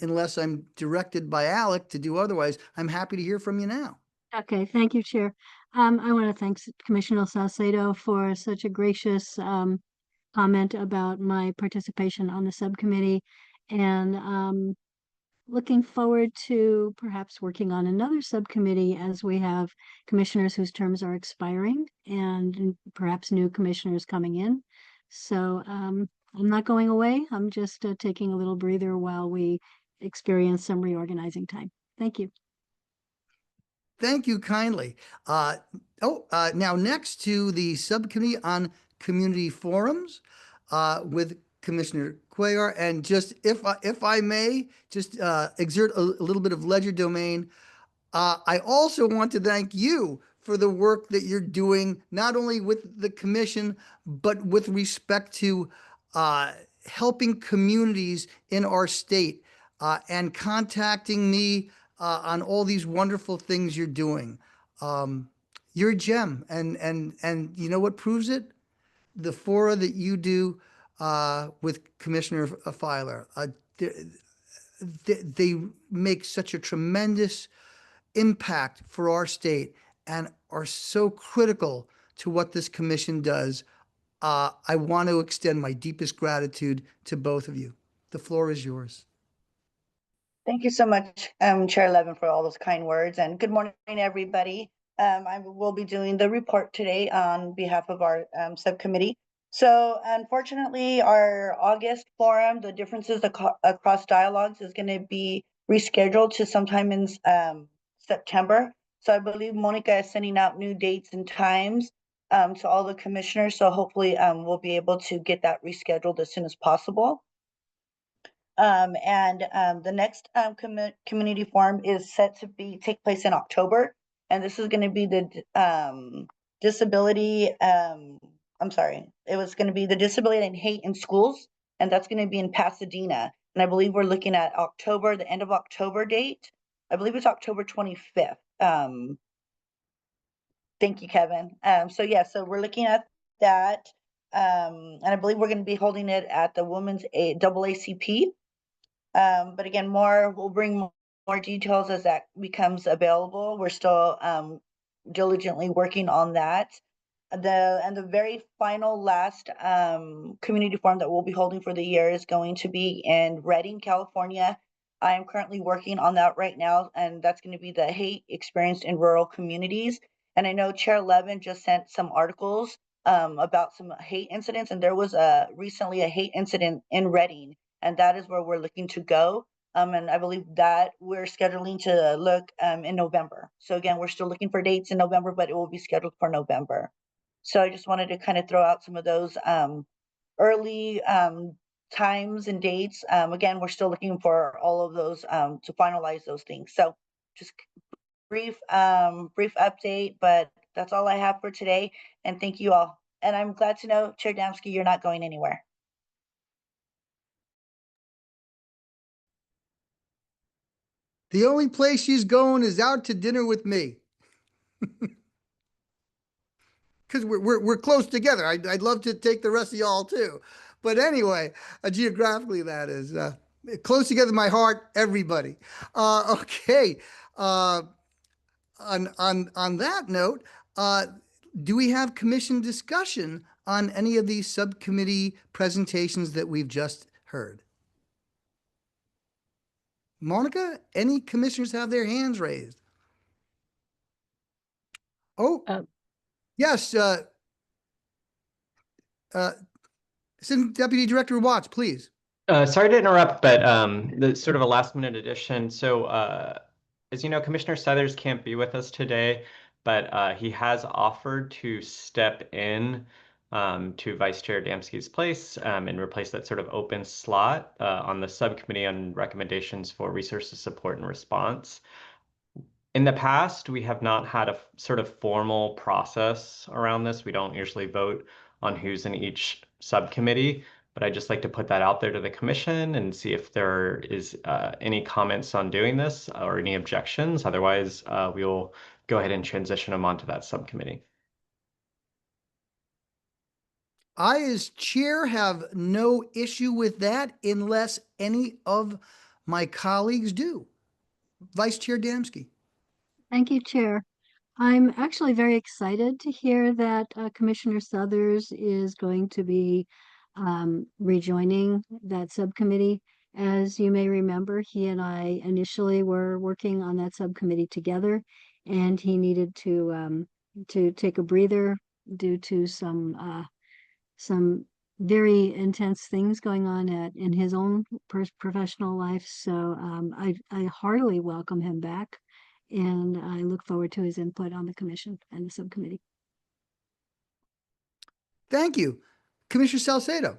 unless I'm directed by Alec to do otherwise, I'm happy to hear from you now. Okay, thank you, Chair. I want to thank Commissioner Salcedo for such a gracious comment about my participation on the subcommittee, and looking forward to perhaps working on another subcommittee as we have commissioners whose terms are expiring and perhaps new commissioners coming in. So I'm not going away. I'm just taking a little breather while we experience some reorganizing time. Thank you. Thank you kindly. Now next to the subcommittee on community forums with Commissioner Cuellar, and just if I may just exert a little bit of legerdemain, I also want to thank you for the work that you're doing, not only with the commission, but with respect to helping communities in our state and contacting me on all these wonderful things you're doing. You're a gem, and you know what proves it? The fora that you do with Commissioner Filer. They make such a tremendous impact for our state and are so critical to what this commission does. I want to extend my deepest gratitude to both of you. The floor is yours. Thank you so much, Chair Levin, for all those kind words, and good morning, everybody. I will be doing the report today on behalf of our subcommittee. So unfortunately, our August forum, the differences across dialogues, is going to be rescheduled to sometime in September. So I believe Monica is sending out new dates and times to all the commissioners. So hopefully we'll be able to get that rescheduled as soon as possible. The next community forum is set to take place in October, and this is going to be the disability. I'm sorry, it was going to be the disability and hate in schools, and that's going to be in Pasadena. And I believe we're looking at October, the end of October date. I believe it's October 25th. Thank you, Kevin. So we're looking at that, and I believe we're going to be holding it at the Women's AACP. But again, we'll bring more details as that becomes available. We're still diligently working on that. The very final last community forum that we'll be holding for the year is going to be in Redding, California. I am currently working on that right now, and that's going to be the hate experienced in rural communities. And I know Chair Levin just sent some articles about some hate incidents, and there was recently a hate incident in Redding, and that is where we're looking to go. And I believe that we're scheduling to look in November. So again, we're still looking for dates in November, but it will be scheduled for November. So I just wanted to kind of throw out some of those early times and dates. Again, we're still looking for all of those to finalize those things. So just brief update, but that's all I have for today. And thank you all. And I'm glad to know, Chair Damsky, you're not going anywhere. The only place she's going is out to dinner with me. Because we're close together. I'd love to take the rest of y'all too. But anyway, geographically that is close together in my heart, everybody. Okay. On that note, do we have commission discussion on any of these subcommittee presentations that we've just heard? Monica, any commissioners have their hands raised? Oh, yes. Assistant Deputy Director Watts, please. Sorry to interrupt, but the sort of a last minute addition. So as you know, Commissioner Suthers can't be with us today, but he has offered to step in to Vice Chair Damsky's place and replace that sort of open slot on the subcommittee on recommendations for resources, support, and response. In the past, we have not had a sort of formal process around this. We don't usually vote on who's in each subcommittee, but I'd just like to put that out there to the commission and see if there is any comments on doing this or any objections. Otherwise, we will go ahead and transition them onto that subcommittee. I, as chair, have no issue with that unless any of my colleagues do. Vice Chair Damsky. Thank you, Chair. I'm actually very excited to hear that Commissioner Suthers is going to be rejoining that subcommittee. As you may remember, he and I initially were working on that subcommittee together, and he needed to take a breather due to some very intense things going on in his own professional life. So I heartily welcome him back, and I look forward to his input on the commission and the subcommittee. Thank you. Commissioner Salcedo,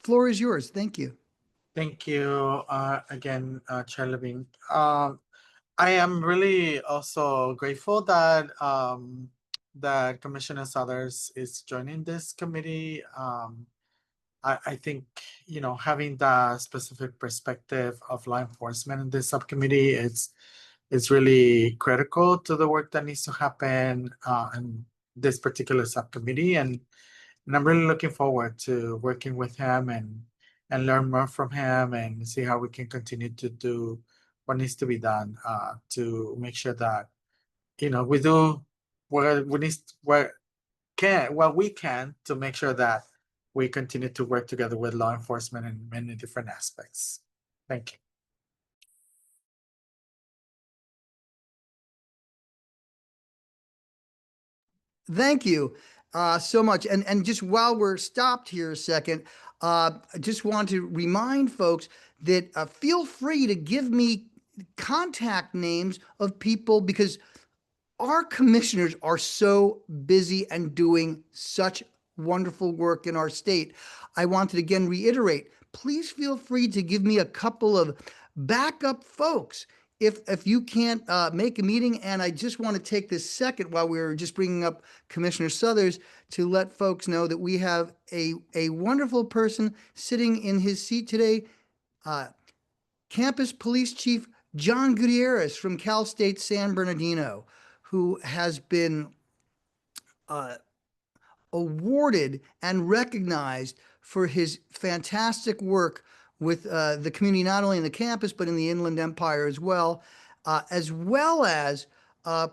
floor is yours. Thank you. Thank you again, Chair Levin. I am really also grateful that that Commissioner Suthers is joining this committee. I think, having the specific perspective of law enforcement in this subcommittee, it's really critical to the work that needs to happen in this particular subcommittee. And I'm really looking forward to working with him and learn more from him and see how we can continue to do what needs to be done to make sure that, we do what we can to make sure that we continue to work together with law enforcement in many different aspects. Thank you. Thank you so much. And just while we're stopped here a second, I just want to remind folks that feel free to give me contact names of people, because our commissioners are so busy and doing such wonderful work in our state. I want to again reiterate, please feel free to give me a couple of backup folks if you can't make a meeting. And I just want to take this second while we're just bringing up Commissioner Suthers to let folks know that we have a wonderful person sitting in his seat today, Campus Police Chief John Gutierrez from Cal State San Bernardino, who has been awarded and recognized for his fantastic work with the community, not only in the campus, but in the Inland Empire as well as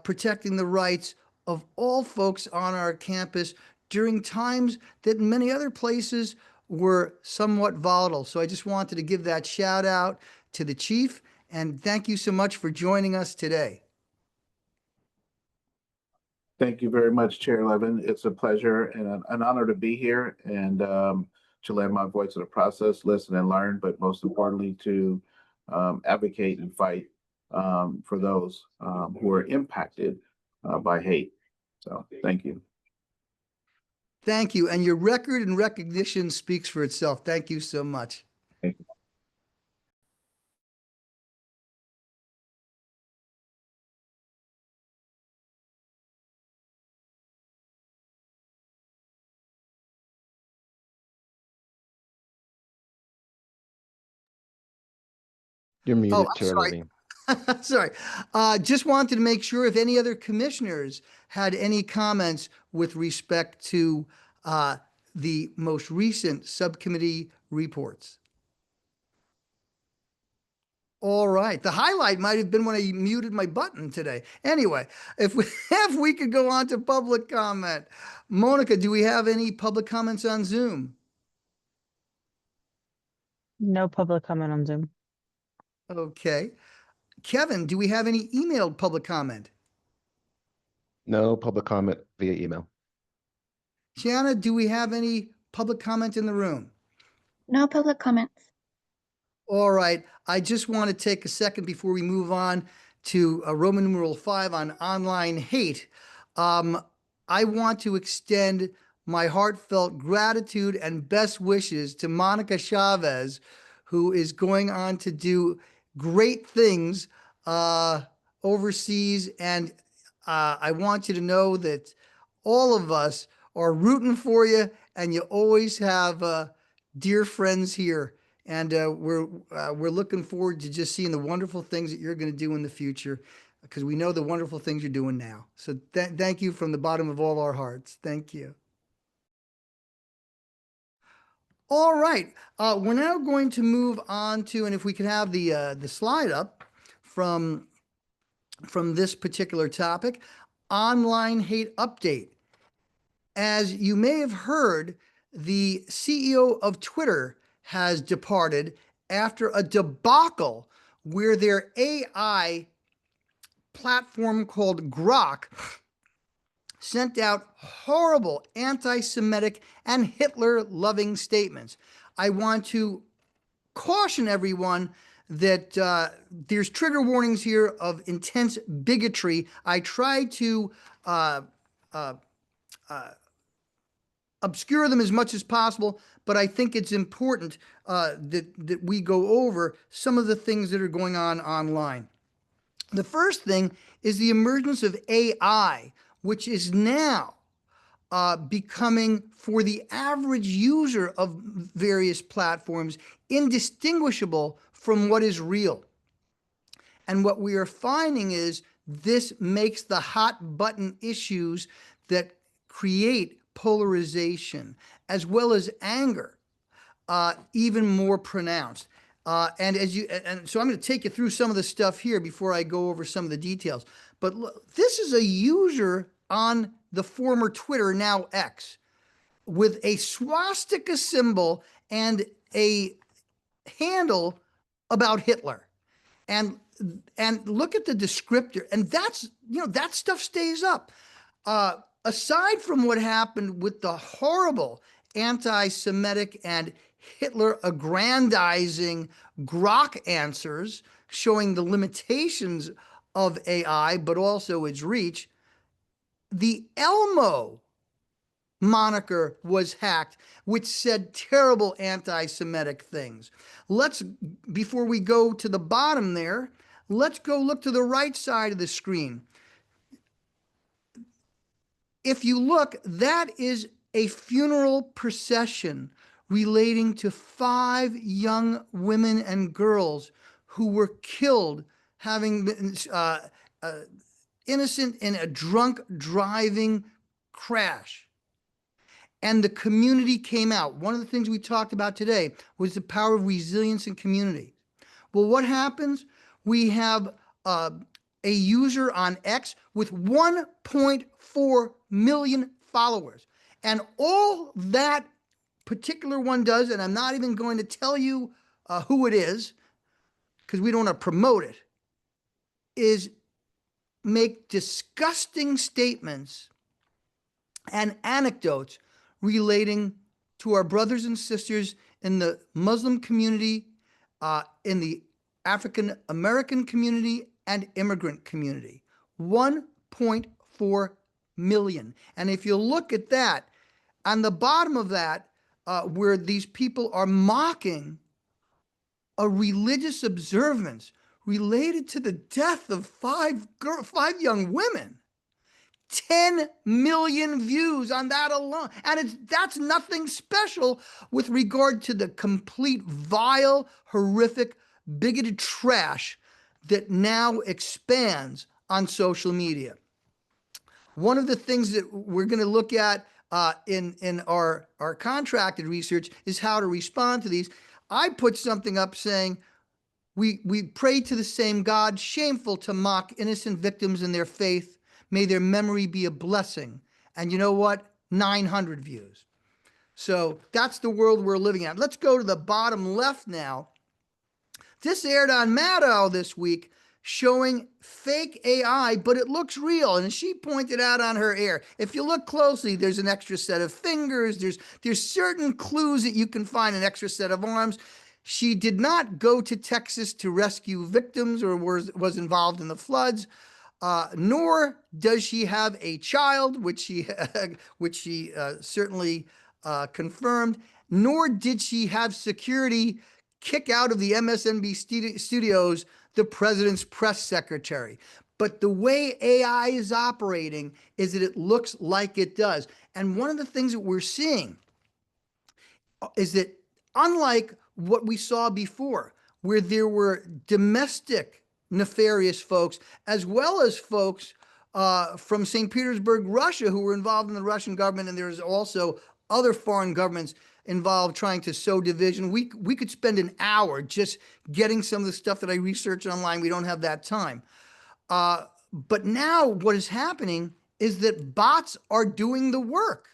protecting the rights of all folks on our campus during times that in many other places were somewhat volatile. So I just wanted to give that shout out to the chief, and thank you so much for joining us today. Thank you very much, Chair Levin. It's a pleasure and an honor to be here and to lend my voice to the process, listen and learn, but most importantly to advocate and fight for those who are impacted by hate. So thank you. Thank you. And your record and recognition speaks for itself. Thank you so much. Thank you. You're muted, I'm Chair sorry. Levine. Sorry. Just wanted to make sure if any other commissioners had any comments with respect to the most recent subcommittee reports. All right. The highlight might have been when I muted my button today. Anyway, if we could go on to public comment. Monica, do we have any public comments on Zoom? No public comment on Zoom. Okay. Kevin, do we have any emailed public comment? No public comment via email. Shanna, do we have any public comment in the room? No public comments. All right. I just want to take a second before we move on to Roman numeral 5 on online hate. I want to extend my heartfelt gratitude and best wishes to Monica Chavez, who is going on to do great things overseas. And I want you to know that all of us are rooting for you, and you always have dear friends here. And we're looking forward to just seeing the wonderful things that you're going to do in the future, because we know the wonderful things you're doing now. So thank you from the bottom of all our hearts. Thank you. All right, we're now going to move on to, and if we could have the slide up from this particular topic, online hate update. As you may have heard, the CEO of Twitter has departed after a debacle where their AI platform called Grok sent out horrible anti-Semitic and Hitler-loving statements. I want to caution everyone that there's trigger warnings here of intense bigotry. I try to obscure them as much as possible, but I think it's important that we go over some of the things that are going on online. The first thing is the emergence of AI, which is now becoming, for the average user of various platforms, indistinguishable from what is real. And what we are finding is this makes the hot button issues that create polarization as well as anger even more pronounced. And so I'm going to take you through some of the stuff here before I go over some of the details. But look, this is a user on the former Twitter, now X, with a swastika symbol and a handle about Hitler. And look at the descriptor, and that's, that stuff stays up. Aside from what happened with the horrible anti-Semitic and Hitler aggrandizing Grok answers, showing the limitations of AI, but also its reach, the Elmo moniker was hacked, which said terrible anti-Semitic things. Before we go to the bottom there, let's go look to the right side of the screen. If you look, that is a funeral procession relating to 5 young women and girls who were killed having been innocent in a drunk driving crash. And the community came out. One of the things we talked about today was the power of resilience in community. Well, what happens? We have a user on X with 1.4 million followers. And all that particular one does, and I'm not even going to tell you who it is, because we don't want to promote it, is make disgusting statements and anecdotes relating to our brothers and sisters in the Muslim community, in the African American community, and immigrant community. 1.4 million. And if you look at that, on the bottom of that, where these people are mocking a religious observance related to the death of 5 young women. 10 million views on that alone. And that's nothing special with regard to the complete vile, horrific, bigoted trash that now expands on social media. One of the things that we're going to look at in our contracted research is how to respond to these. I put something up saying, we pray to the same God, shameful to mock innocent victims in their faith. May their memory be a blessing. And you know what? 900 views. So that's the world we're living in. Let's go to the bottom left now. This aired on Maddow this week, showing fake AI, but it looks real. And she pointed out on her air, if you look closely, there's an extra set of fingers. There's certain clues that you can find, an extra set of arms. She did not go to Texas to rescue victims or was involved in the floods. Nor does she have a child, which she certainly confirmed, nor did she have security kick out of the MSNBC studios the president's press secretary. But the way AI is operating is that it looks like it does. And one of the things that we're seeing is that unlike what we saw before, where there were domestic nefarious folks, as well as folks from St. Petersburg, Russia, who were involved in the Russian government, and there's also other foreign governments involved trying to sow division. We could spend an hour just getting some of the stuff that I researched online. We don't have that time. But now what is happening is that bots are doing the work,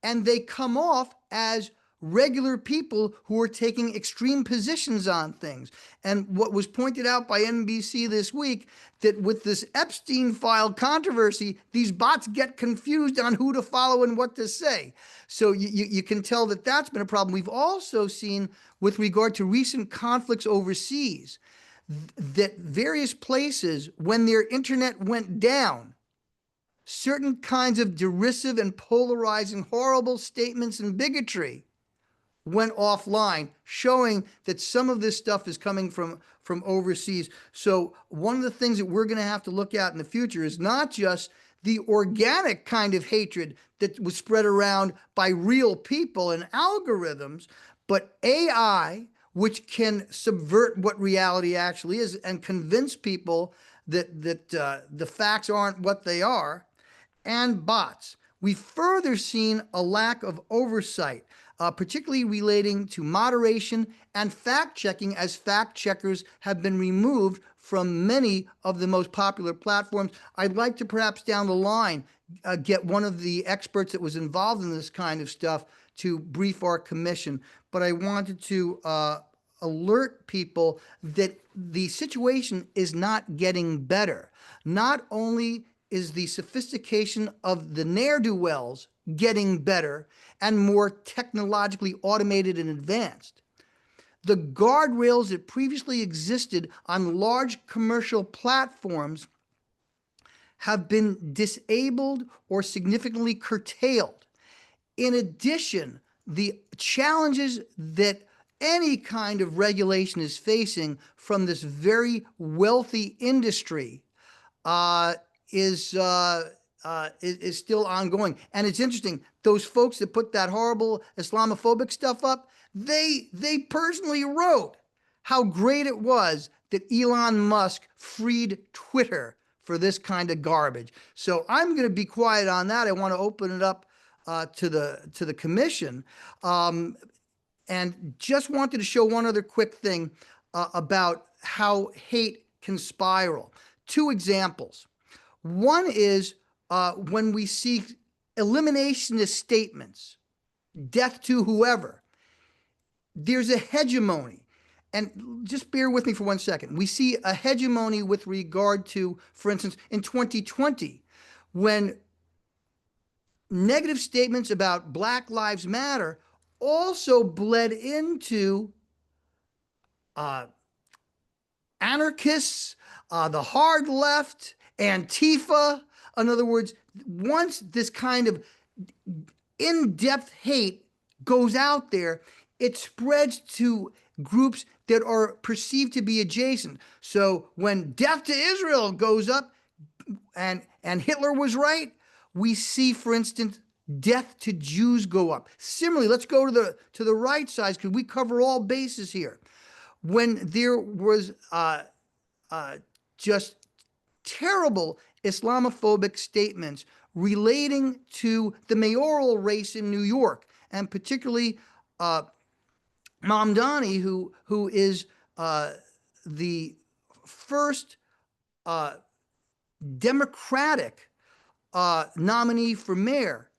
and they come off as regular people who are taking extreme positions on things. And what was pointed out by NBC this week, that with this Epstein file controversy, these bots get confused on who to follow and what to say. So you can tell that that's been a problem. We've also seen, with regard to recent conflicts overseas, that various places, when their internet went down, certain kinds of derisive and polarizing horrible statements and bigotry went offline, showing that some of this stuff is coming from overseas. So one of the things that we're going to have to look at in the future is not just the organic kind of hatred that was spread around by real people and algorithms, but AI, which can subvert what reality actually is and convince people that the facts aren't what they are, and bots. We've further seen a lack of oversight, particularly relating to moderation and fact-checking, as fact-checkers have been removed from many of the most popular platforms. I'd like to perhaps down the line get one of the experts that was involved in this kind of stuff to brief our commission. But I wanted to alert people that the situation is not getting better. Not only is the sophistication of the ne'er-do-wells getting better and more technologically automated and advanced, the guardrails that previously existed on large commercial platforms have been disabled or significantly curtailed. In addition, the challenges that any kind of regulation is facing from this very wealthy industry is still ongoing. And it's interesting, those folks that put that horrible Islamophobic stuff up, they personally wrote how great it was that Elon Musk freed Twitter for this kind of garbage. So I'm going to be quiet on that. I want to open it up to the commission. And just wanted to show one other quick thing about how hate can spiral. Two examples. One is when we see eliminationist statements, death to whoever, there's a hegemony. And just bear with me for 1 second. We see a hegemony with regard to, for instance, in 2020, when negative statements about Black Lives Matter also bled into anarchists, the hard left, Antifa. In other words, once this kind of in-depth hate goes out there, it spreads to groups that are perceived to be adjacent. So when death to Israel goes up and Hitler was right, we see, for instance, death to Jews go up. Similarly, let's go to the right side, because we cover all bases here. When there was just terrible Islamophobic statements relating to the mayoral race in New York, and particularly Mamdani, who is the first Democratic nominee for mayor,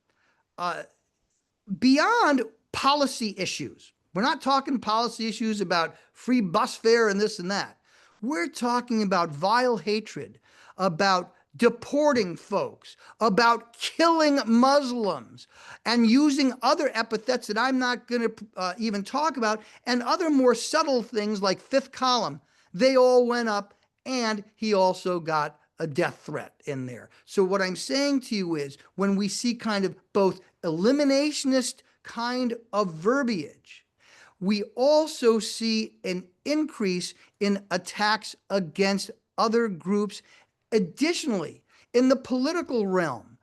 beyond policy issues. We're not talking policy issues about free bus fare and this and that. We're talking about vile hatred, about deporting folks, about killing Muslims, and using other epithets that I'm not going to even talk about, and other more subtle things like fifth column. They all went up, and he also got a death threat in there. So what I'm saying to you is, when we see kind of both eliminationist kind of verbiage, we also see an increase in attacks against other groups. Additionally, in the political realm,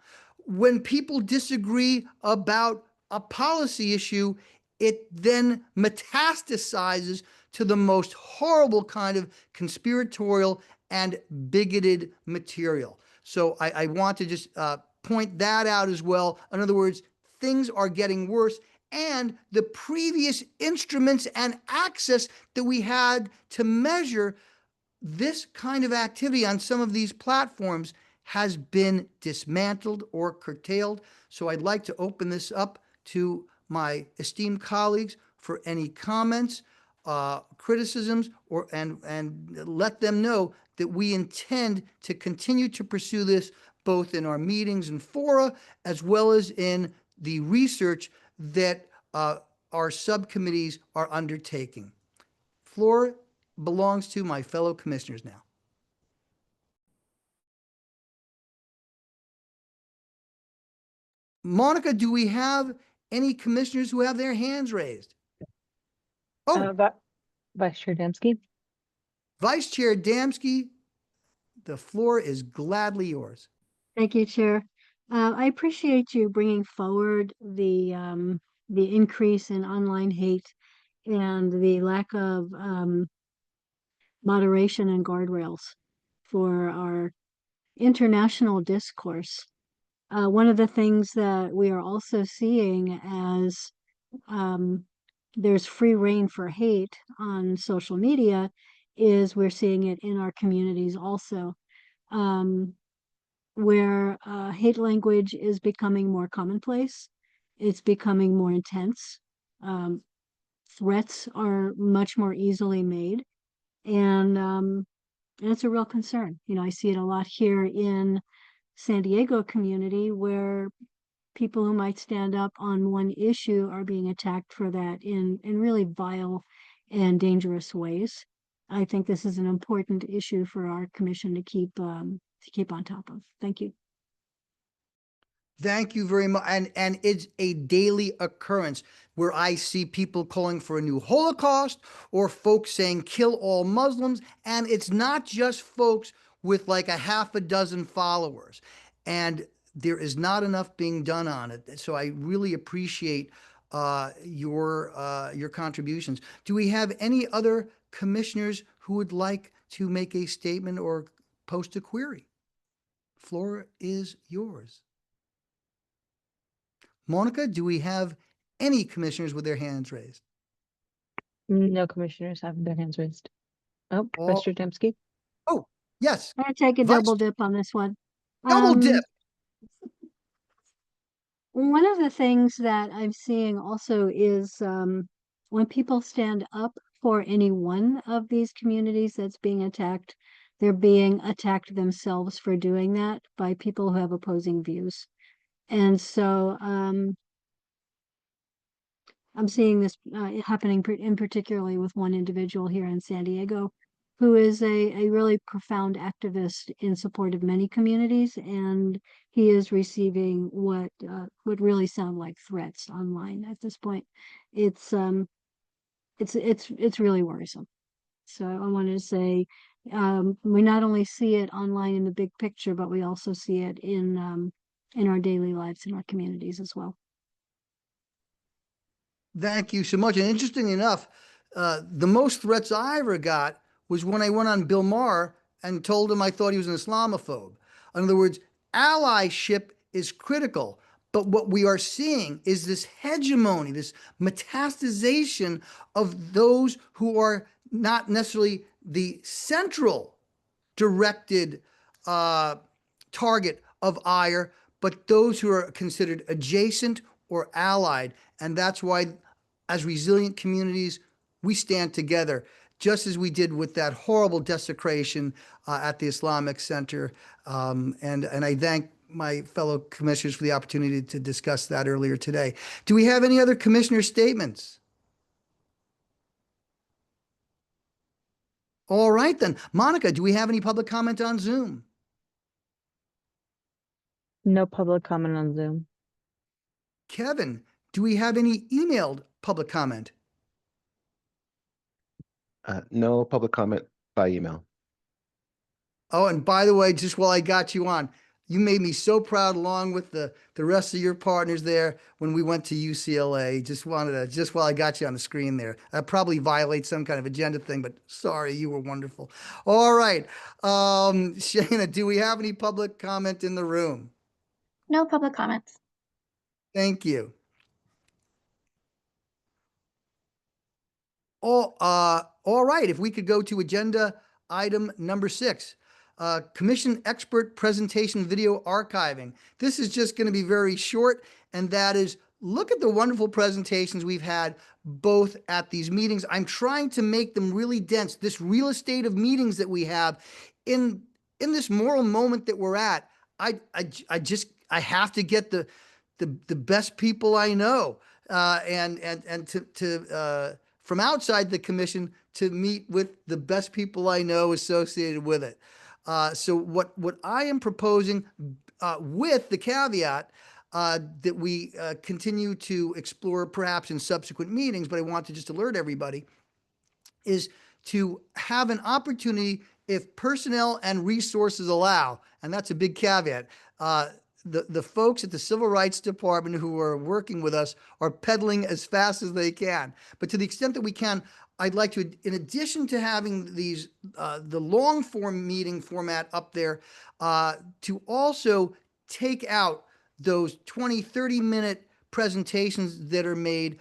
when people disagree about a policy issue, it then metastasizes to the most horrible kind of conspiratorial and bigoted material. So I want to just point that out as well. In other words, things are getting worse, and the previous instruments and access that we had to measure this kind of activity on some of these platforms has been dismantled or curtailed. So I'd like to open this up to my esteemed colleagues for any comments, criticisms, and let them know that we intend to continue to pursue this both in our meetings and fora, as well as in the research that our subcommittees are undertaking. Floor belongs to my fellow commissioners now. Monica, do we have any commissioners who have their hands raised? Oh, Vice Chair Dembski. Vice Chair Dembski, the floor is gladly yours. Thank you, Chair. I appreciate you bringing forward the increase in online hate and the lack of moderation and guardrails for our international discourse. One of the things that we are also seeing as there's free reign for hate on social media is we're seeing it in our communities also. Where hate language is becoming more commonplace, it's becoming more intense. Threats are much more easily made, and it's a real concern. You know, I see it a lot here in San Diego community where people who might stand up on one issue are being attacked for that in really vile and dangerous ways. I think this is an important issue for our commission to keep on top of. Thank you. Thank you very much. And it's a daily occurrence where I see people calling for a new Holocaust or folks saying kill all Muslims. And it's not just folks with like a half a dozen followers. And there is not enough being done on it. So I really appreciate your contributions. Do we have any other commissioners who would like to make a statement or post a query? Floor is yours. Monica, do we have any commissioners with their hands raised? No commissioners have their hands raised. Oh, All- Vice Chair Dembski. Oh, yes, I'm gonna take a Vice- double dip on this one. double dip. One of the things that I'm seeing also is when people stand up for any one of these communities that's being attacked, they're being attacked themselves for doing that by people who have opposing views. And so I'm seeing this happening in particularly with one individual here in San Diego who is a really profound activist in support of many communities, and he is receiving what really sound like threats online at this point. It's really worrisome. So I wanted to say we not only see it online in the big picture, but we also see it in our daily lives in our communities as well. Thank you so much. And interestingly enough, the most threats I ever got was when I went on Bill Maher and told him I thought he was an Islamophobe. In other words, allyship is critical. But what we are seeing is this hegemony, this metastasization of those who are not necessarily the central directed target of ire, but those who are considered adjacent or allied. And that's why, as resilient communities, we stand together, just as we did with that horrible desecration at the Islamic Center. And I thank my fellow commissioners for the opportunity to discuss that earlier today. Do we have any other commissioner statements? All right, then. Monica, do we have any public comment on Zoom? No public comment on Zoom. Kevin, do we have any emailed public comment? No public comment by email. Oh, and by the way, just while I got you on, you made me so proud along with the rest of your partners there when we went to UCLA. Just while I got you on the screen there. That probably violates some kind of agenda thing, but sorry, you were wonderful. All right. Shana, do we have any public comment in the room? No public comments. Thank you. All right, if we could go to agenda item number 6, commission expert presentation video archiving. This is just going to be very short, and that is, look at the wonderful presentations we've had both at these meetings. I'm trying to make them really dense. This real estate of meetings that we have in this moral moment that we're at, I have to get the best people I know and to from outside the commission to meet with the best people I know associated with it. So what I am proposing, with the caveat that we continue to explore perhaps in subsequent meetings, but I want to just alert everybody, is to have an opportunity, if personnel and resources allow, and that's a big caveat, the folks at the Civil Rights Department who are working with us are pedaling as fast as they can. But to the extent that we can, I'd like to, in addition to having these, the long form meeting format up there, to also take out those 20, 30-minute presentations that are made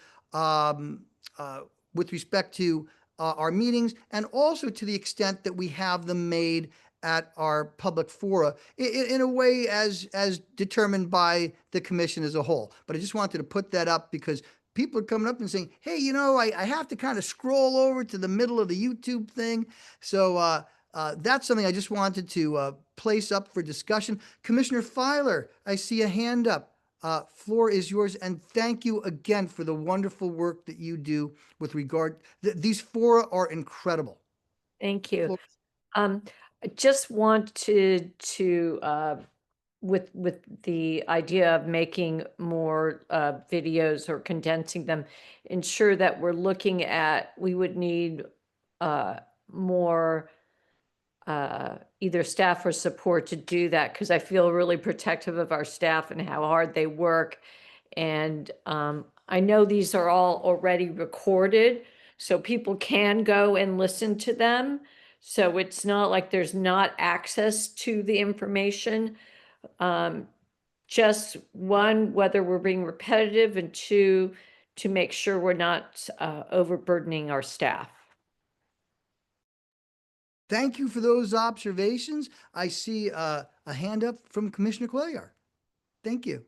with respect to our meetings, and also to the extent that we have them made at our public fora in a way as determined by the commission as a whole. But I just wanted to put that up because people are coming up and saying, hey, you know, I have to kind of scroll over to the middle of the YouTube thing. So that's something I just wanted to place up for discussion. Commissioner Filer, I see a hand up. Floor is yours, and thank you again for the wonderful work that you do with regard. These fora are incredible. Thank you. Floor- I just wanted to, with the idea of making more videos or condensing them, ensure that we're looking at, we would need more either staff or support to do that, because I feel really protective of our staff and how hard they work. And I know these are all already recorded, so people can go and listen to them. So it's not like there's not access to the information. Just one, whether we're being repetitive, and two, to make sure we're not overburdening our staff. Thank you for those observations. I see a hand up from Commissioner Cuellar. Thank you.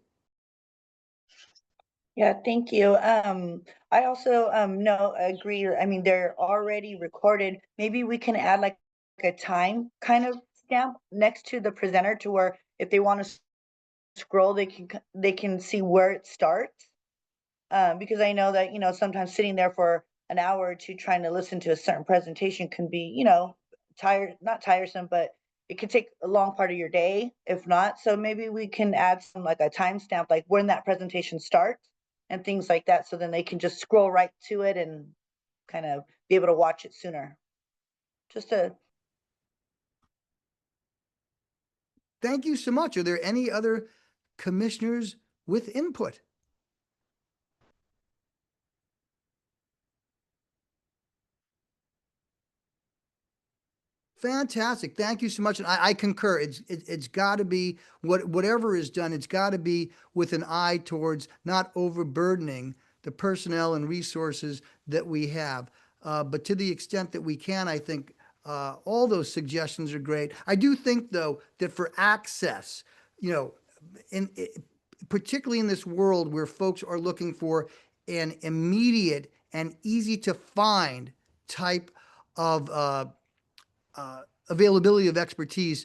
Yeah, thank you. I also no agree. I mean, they're already recorded. Maybe we can add like a time kind of stamp next to the presenter to where if they want to scroll, they can see where it starts. Because I know that, you know, sometimes sitting there for an hour or two trying to listen to a certain presentation can be, you know, not tiresome, but it could take a long part of your day, if not. So maybe we can add some like a timestamp, like when that presentation starts and things like that. So then they can just scroll right to it and kind of be able to watch it sooner. Just a Thank you so much. Are there any other commissioners with input? Fantastic. Thank you so much. And I concur. It's got to be whatever is done. It's got to be with an eye towards not overburdening the personnel and resources that we have. But to the extent that we can, I think all those suggestions are great. I do think, though, that for access, you know, particularly in this world where folks are looking for an immediate and easy to find type of availability of expertise.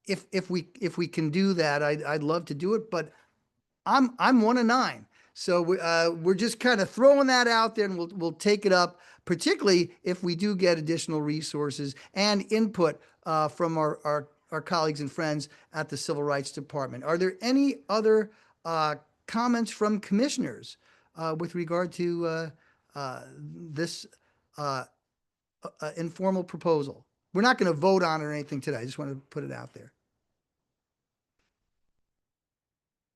If we can do that, I'd love to do it. But I'm 1 of 9, so we're just kind of throwing that out there, and we'll take it up, particularly if we do get additional resources and input from our colleagues and friends at the Civil Rights Department. Are there any other comments from commissioners with regard to this informal proposal? We're not going to vote on it or anything today. I just want to put it out there.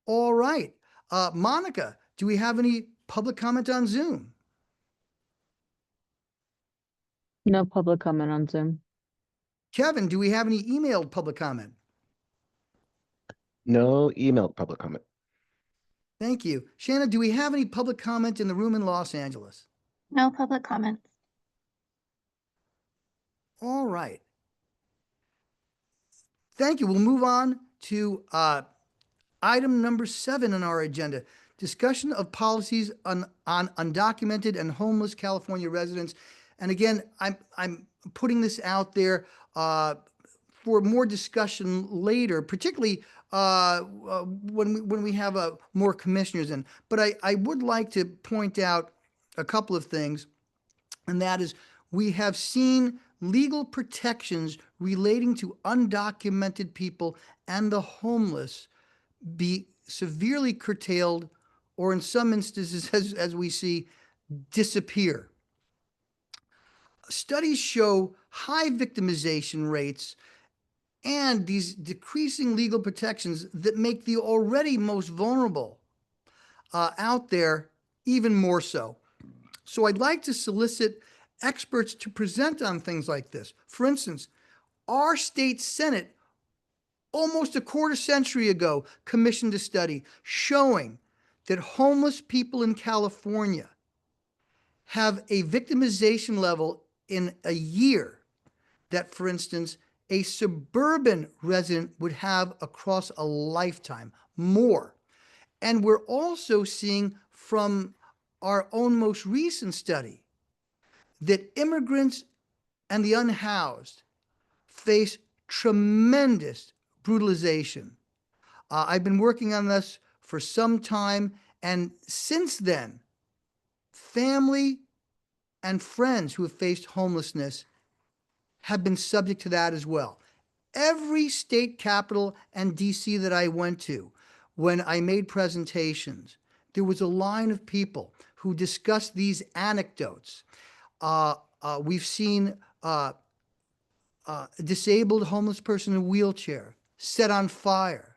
All right. Monica, do we have any public comment on Zoom? No public comment on Zoom. Kevin, do we have any emailed public comment? No email public comment. Thank you. Shanna, do we have any public comment in the room in Los Angeles? No public comments. All right. Thank you. We'll move on to item number 7 on our agenda. Discussion of policies on undocumented and homeless California residents. And again, I'm putting this out there for more discussion later, particularly when we have more commissioners in. But I would like to point out a couple of things, and that is we have seen legal protections relating to undocumented people and the homeless be severely curtailed, or in some instances, as we see, disappear. Studies show high victimization rates and these decreasing legal protections that make the already most vulnerable out there even more so. So I'd like to solicit experts to present on things like this. For instance, our state Senate almost a quarter century ago commissioned a study showing that homeless people in California have a victimization level in a year that, for instance, a suburban resident would have across a lifetime, more. And we're also seeing from our own most recent study that immigrants and the unhoused face tremendous brutalization. I've been working on this for some time, and since then, family and friends who have faced homelessness have been subject to that as well. Every state capital and DC that I went to, when I made presentations, there was a line of people who discussed these anecdotes. We've seen a disabled homeless person in a wheelchair set on fire,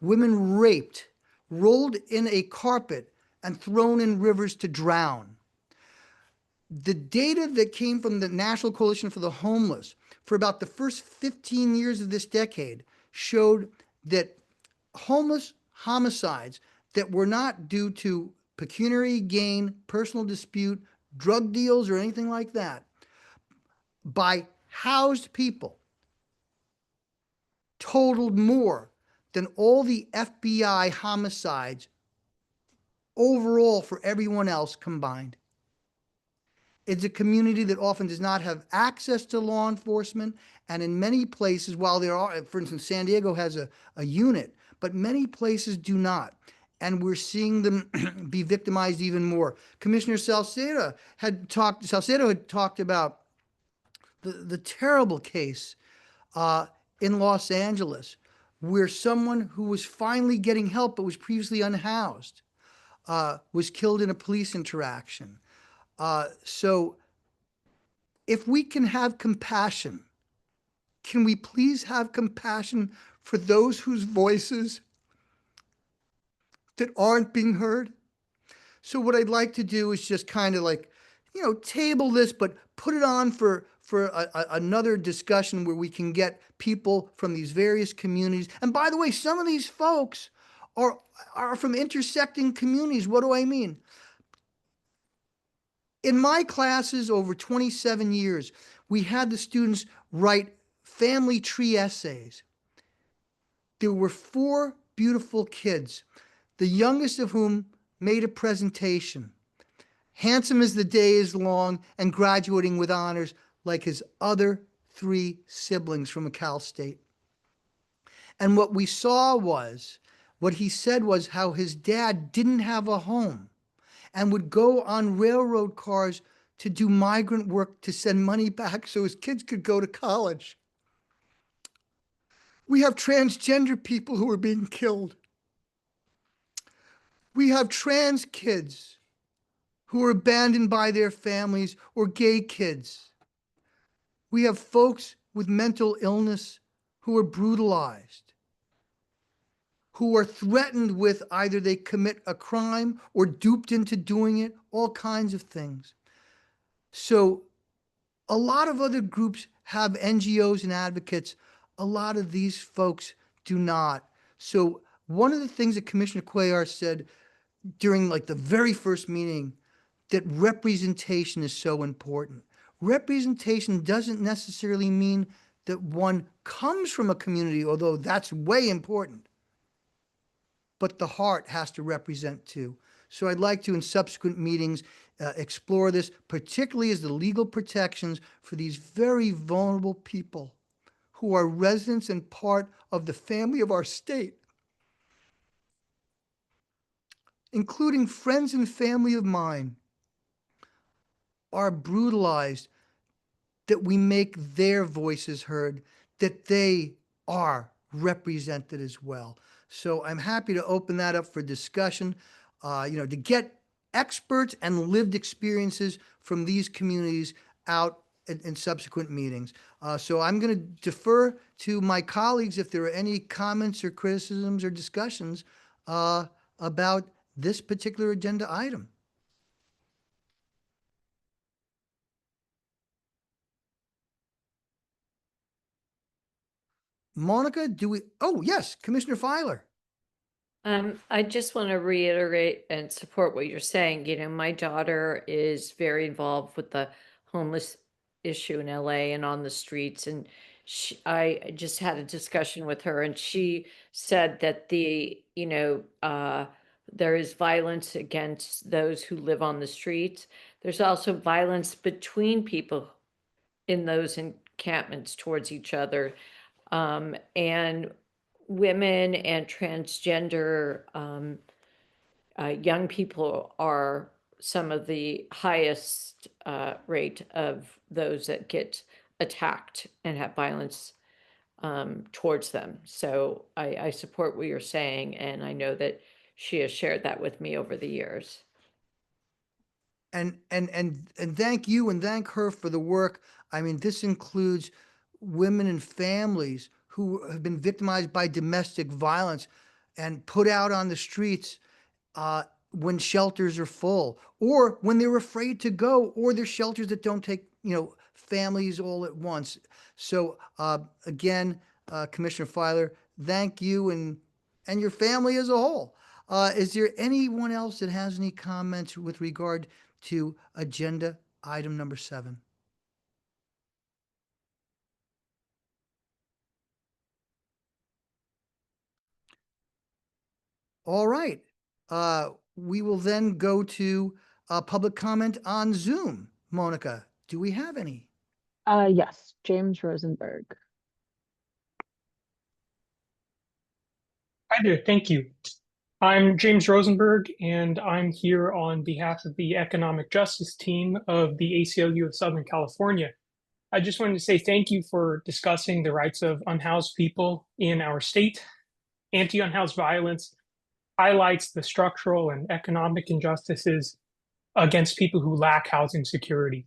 women raped, rolled in a carpet, and thrown in rivers to drown. The data that came from the National Coalition for the Homeless for about the first 15 years of this decade showed that homeless homicides that were not due to pecuniary gain, personal dispute, drug deals, or anything like that, by housed people, totaled more than all the FBI homicides overall for everyone else combined. It's a community that often does not have access to law enforcement, and in many places, while there are, for instance, San Diego has a unit, but many places do not. And we're seeing them be victimized even more. Commissioner Salcedo had talked about the terrible case in Los Angeles, where someone who was finally getting help but was previously unhoused was killed in a police interaction. So if we can have compassion, can we please have compassion for those whose voices that aren't being heard? So what I'd like to do is just kind of like, table this, but put it on for another discussion where we can get people from these various communities. And by the way, some of these folks are from intersecting communities. What do I mean? In my classes over 27 years, we had the students write family tree essays. There were 4 beautiful kids, the youngest of whom made a presentation, handsome as the day is long and graduating with honors like his other 3 siblings from Cal State. And what we saw was, what he said was how his dad didn't have a home and would go on railroad cars to do migrant work to send money back so his kids could go to college. We have transgender people who are being killed. We have trans kids who are abandoned by their families, or gay kids. We have folks with mental illness who are brutalized, who are threatened with either they commit a crime or duped into doing it, all kinds of things. So a lot of other groups have NGOs and advocates. A lot of these folks do not. So one of the things that Commissioner Cuellar said during the very first meeting, that representation is so important. Representation doesn't necessarily mean that one comes from a community, although that's way important. But the heart has to represent too. So I'd like to, in subsequent meetings, explore this, particularly as the legal protections for these very vulnerable people who are residents and part of the family of our state, including friends and family of mine, are brutalized, that we make their voices heard, that they are represented as well. So I'm happy to open that up for discussion, to get experts and lived experiences from these communities out in subsequent meetings. So I'm going to defer to my colleagues if there are any comments or criticisms or discussions about this particular agenda item. Monica, oh, yes, Commissioner Filer. I just want to reiterate and support what you're saying. You know, my daughter is very involved with the homeless issue in LA and on the streets. And I just had a discussion with her, and she said that there is violence against those who live on the streets. There's also violence between people in those encampments towards each other. And women and transgender young people are some of the highest rate of those that get attacked and have violence towards them. So I support what you're saying, and I know that she has shared that with me over the years. And thank you and thank her for the work. I mean, this includes women and families who have been victimized by domestic violence and put out on the streets when shelters are full, or when they're afraid to go, or there's shelters that don't take, families all at once. So again, Commissioner Filer, thank you and your family as a whole. Is there anyone else that has any comments with regard to agenda item number 7? All right. We will then go to public comment on Zoom. Monica, do we have any? Yes, James Rosenberg. Hi there, thank you. I'm James Rosenberg, and I'm here on behalf of the Economic Justice team of the ACLU of Southern California. I just wanted to say thank you for discussing the rights of unhoused people in our state. Anti-unhoused violence highlights the structural and economic injustices against people who lack housing security.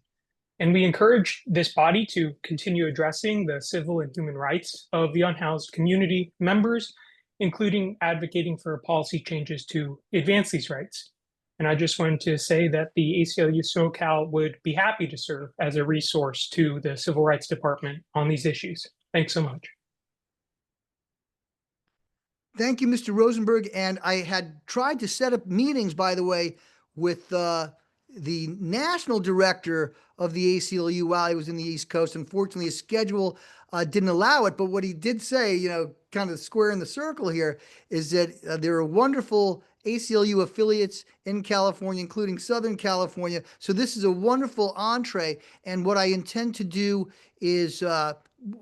And we encourage this body to continue addressing the civil and human rights of the unhoused community members, including advocating for policy changes to advance these rights. And I just wanted to say that the ACLU SoCal would be happy to serve as a resource to the Civil Rights Department on these issues. Thanks so much. Thank you, Mr. Rosenberg. And I had tried to set up meetings, by the way, with the national director of the ACLU while he was in the East Coast. Unfortunately, his schedule didn't allow it. But what he did say, kind of square in the circle here, is that there are wonderful ACLU affiliates in California, including Southern California. So this is a wonderful entree. And what I intend to do is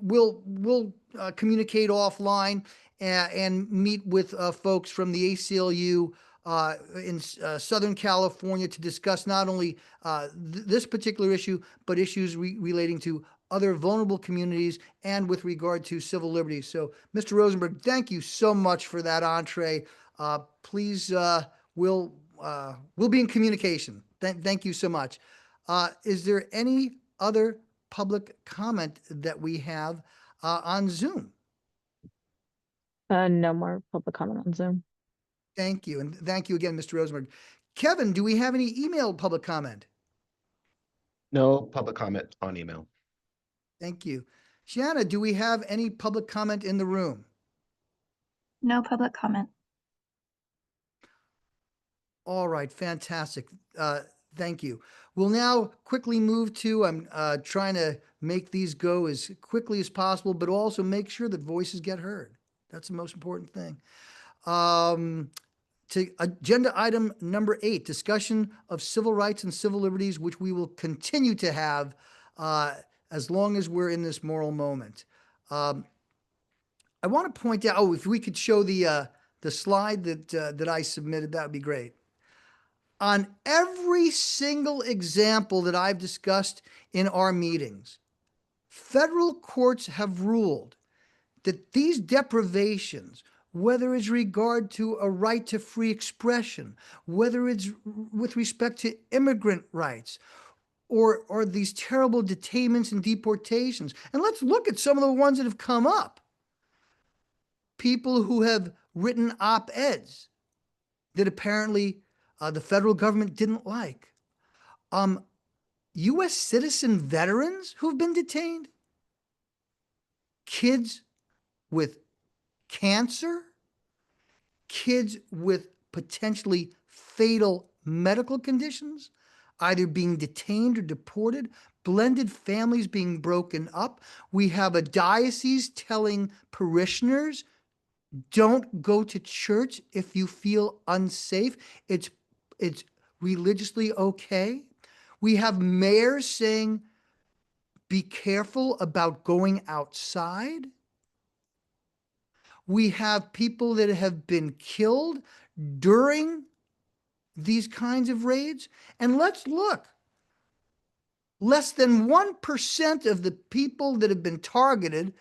we'll communicate offline and meet with folks from the ACLU in Southern California to discuss not only this particular issue, but issues relating to other vulnerable communities and with regard to civil liberties. So, Mr. Rosenberg, thank you so much for that entree. Please, we'll be in communication. Thank you so much. Is there any other public comment that we have on Zoom? No more public comment on Zoom. Thank you. And thank you again, Mr. Rosenberg. Kevin, do we have any email public comment? No public comment on email. Thank you. Shanna, do we have any public comment in the room? No public comment. All right, fantastic. Thank you. We'll now quickly move to, I'm trying to make these go as quickly as possible, but also make sure that voices get heard. That's the most important thing. To agenda item number 8, discussion of civil rights and civil liberties, which we will continue to have as long as we're in this moral moment. I want to point out, if we could show the slide that I submitted, that would be great. On every single example that I've discussed in our meetings, federal courts have ruled that these deprivations, whether it's regard to a right to free expression, whether it's with respect to immigrant rights, or these terrible detainments and deportations. And let's look at some of the ones that have come up. People who have written op-eds that apparently the federal government didn't like. U.S. citizen veterans who've been detained. Kids with cancer. Kids with potentially fatal medical conditions, either being detained or deported, blended families being broken up. We have a diocese telling parishioners, don't go to church if you feel unsafe. It's religiously okay. We have mayors saying, be careful about going outside. We have people that have been killed during these kinds of raids. And let's look. Less than 1% of the people that have been targeted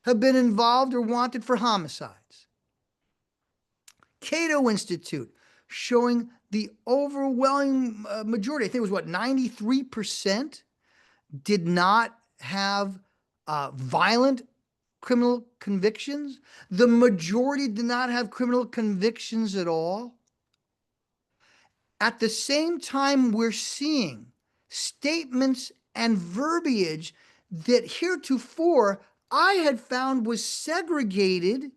have been involved or wanted for homicides. Cato Institute showing the overwhelming majority, I think it was what, 93% did not have violent criminal convictions. The majority did not have criminal convictions at all. At the same time, we're seeing statements and verbiage that heretofore I had found was segregated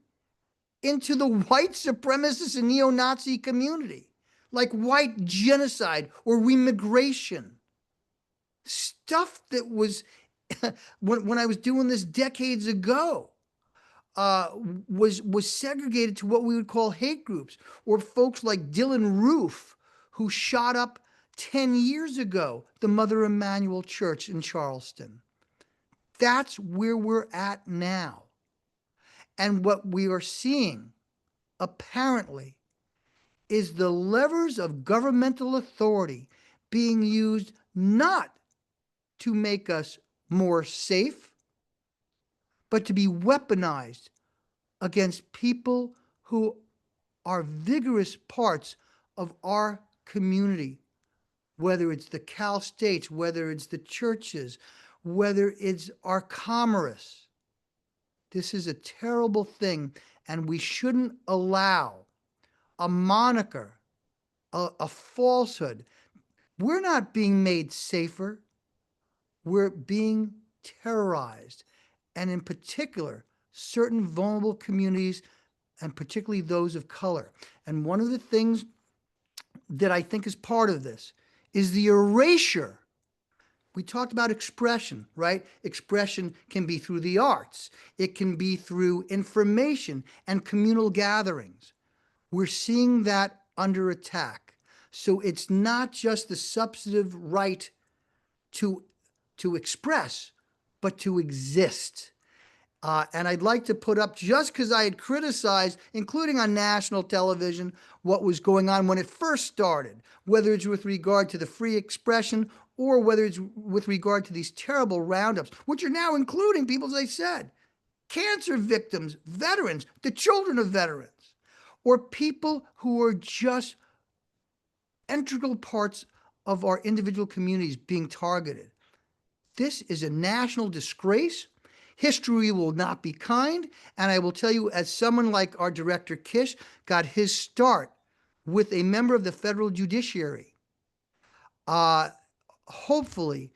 into the white supremacist and neo-Nazi community, like white genocide or remigration. Stuff that was, when I was doing this decades ago, was segregated to what we would call hate groups, or folks like Dylan Roof, who shot up 10 years ago the Mother Emanuel Church in Charleston. That's where we're at now. And what we are seeing, apparently, is the levers of governmental authority being used not to make us more safe, but to be weaponized against people who are vigorous parts of our community, whether it's the Cal States, whether it's the churches, whether it's our commerce. This is a terrible thing, and we shouldn't allow a moniker, a falsehood. We're not being made safer. We're being terrorized, and in particular, certain vulnerable communities, and particularly those of color. And one of the things that I think is part of this is the erasure. We talked about expression, right? Expression can be through the arts. It can be through information and communal gatherings. We're seeing that under attack. So it's not just the substantive right to express, but to exist. And I'd like to put up, just because I had criticized, including on national television, what was going on when it first started, whether it's with regard to the free expression or whether it's with regard to these terrible roundups, which are now including people, as I said, cancer victims, veterans, the children of veterans, or people who are just integral parts of our individual communities being targeted. This is a national disgrace. History will not be kind. And I will tell you, as someone like our director Kish got his start with a member of the federal judiciary, hopefully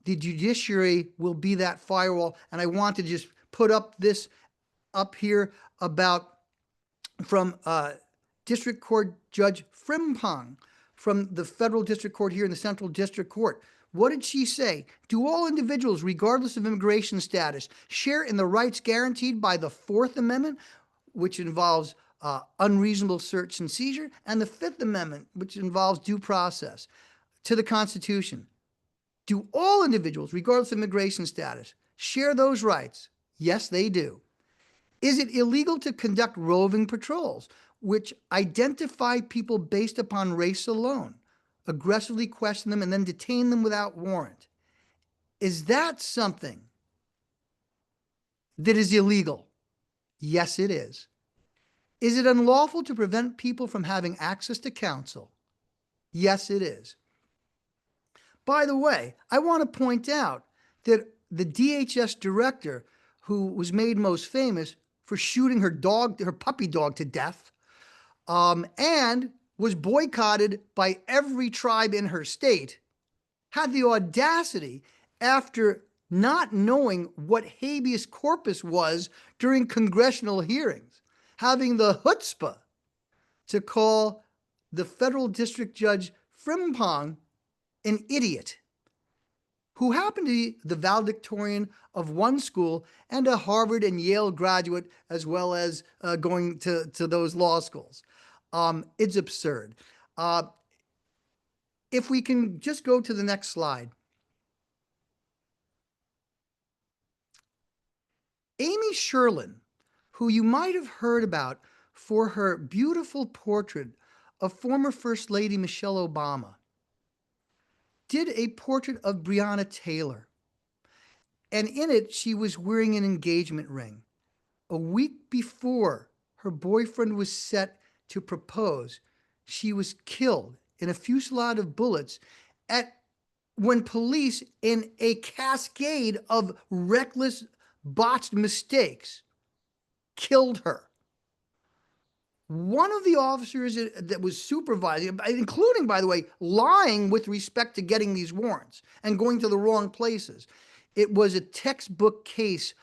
the judiciary will be that firewall. And I want to just put up this up here about from District Court Judge Frimpong from the federal district court here in the Central District Court. What did she say? Do all individuals, regardless of immigration status, share in the rights guaranteed by the Fourth Amendment, which involves unreasonable search and seizure, and the Fifth Amendment, which involves due process, to the Constitution? Do all individuals, regardless of immigration status, share those rights? Yes, they do. Is it illegal to conduct roving patrols, which identify people based upon race alone, aggressively question them, and then detain them without warrant? Is that something that is illegal? Yes, it is. Is it unlawful to prevent people from having access to counsel? Yes, it is. By the way, I want to point out that the DHS director, who was made most famous for shooting her puppy dog to death, and was boycotted by every tribe in her state, had the audacity, after not knowing what habeas corpus was during congressional hearings, having the chutzpah to call the federal district judge Frimpong an idiot, who happened to be the valedictorian of one school and a Harvard and Yale graduate, as well as going to those law schools. It's absurd. If we can just go to the next slide. Amy Sherlin, who you might have heard about for her beautiful portrait of former First Lady Michelle Obama, did a portrait of Breonna Taylor. And in it, she was wearing an engagement ring. A week before her boyfriend was set to propose, she was killed in a fusillade of bullets when police, in a cascade of reckless, botched mistakes, killed her. One of the officers that was supervising, including, by the way, lying with respect to getting these warrants and going to the wrong places, it was a textbook case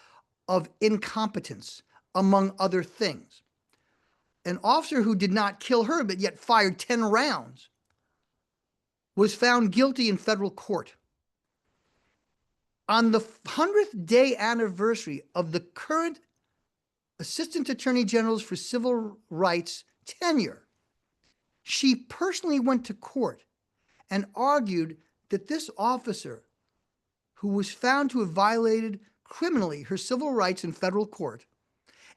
of incompetence, among other things. An officer who did not kill her, but yet fired 10 rounds, was found guilty in federal court. On the 100th day anniversary of the current Assistant Attorney General's for Civil Rights tenure, she personally went to court and argued that this officer, who was found to have violated criminally her civil rights in federal court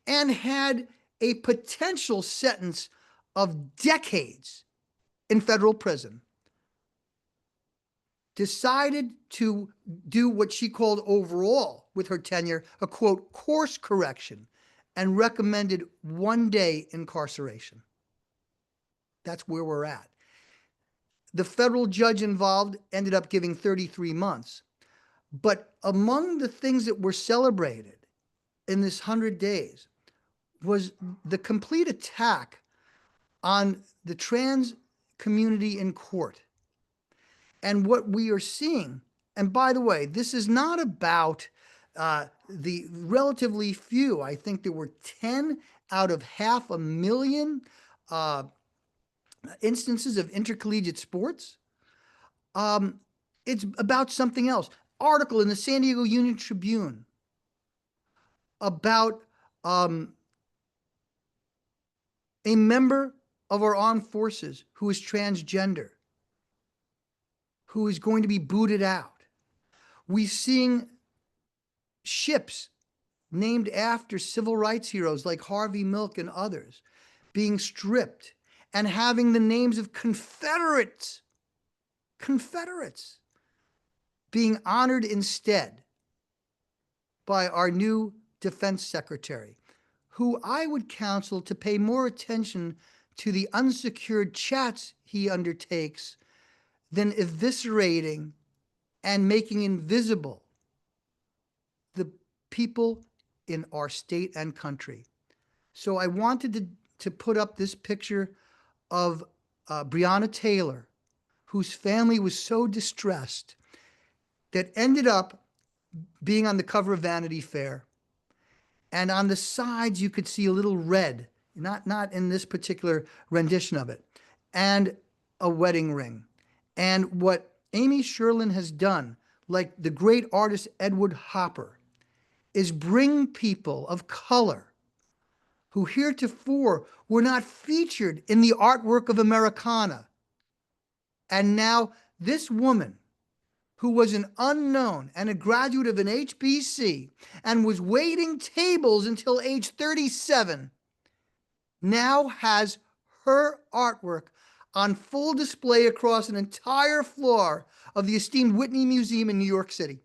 and had a potential sentence of decades in federal prison, decided to do what she called overall with her tenure a, quote, course correction, and recommended 1 day incarceration. That's where we're at. The federal judge involved ended up giving 33 months. But among the things that were celebrated in this 100 days was the complete attack on the trans community in court. And what we are seeing, and by the way, this is not about the relatively few, I think there were 10 out of 500,000 instances of intercollegiate sports. It's about something else. Article in the San Diego Union Tribune about a member of our armed forces who is transgender, who is going to be booted out. We're seeing ships named after civil rights heroes like Harvey Milk and others being stripped and having the names of Confederates being honored instead by our new Defense Secretary, who I would counsel to pay more attention to the unsecured chats he undertakes than eviscerating and making invisible the people in our state and country. So I wanted to put up this picture of Breonna Taylor, whose family was so distressed that ended up being on the cover of Vanity Fair. And on the sides, you could see a little red, not in this particular rendition of it, and a wedding ring. And what Amy Sherlin has done, like the great artist Edward Hopper, is bring people of color who heretofore were not featured in the artwork of Americana. And now this woman, who was an unknown and a graduate of an HBC and was waiting tables until age 37, now has her artwork on full display across an entire floor of the esteemed Whitney Museum in New York City.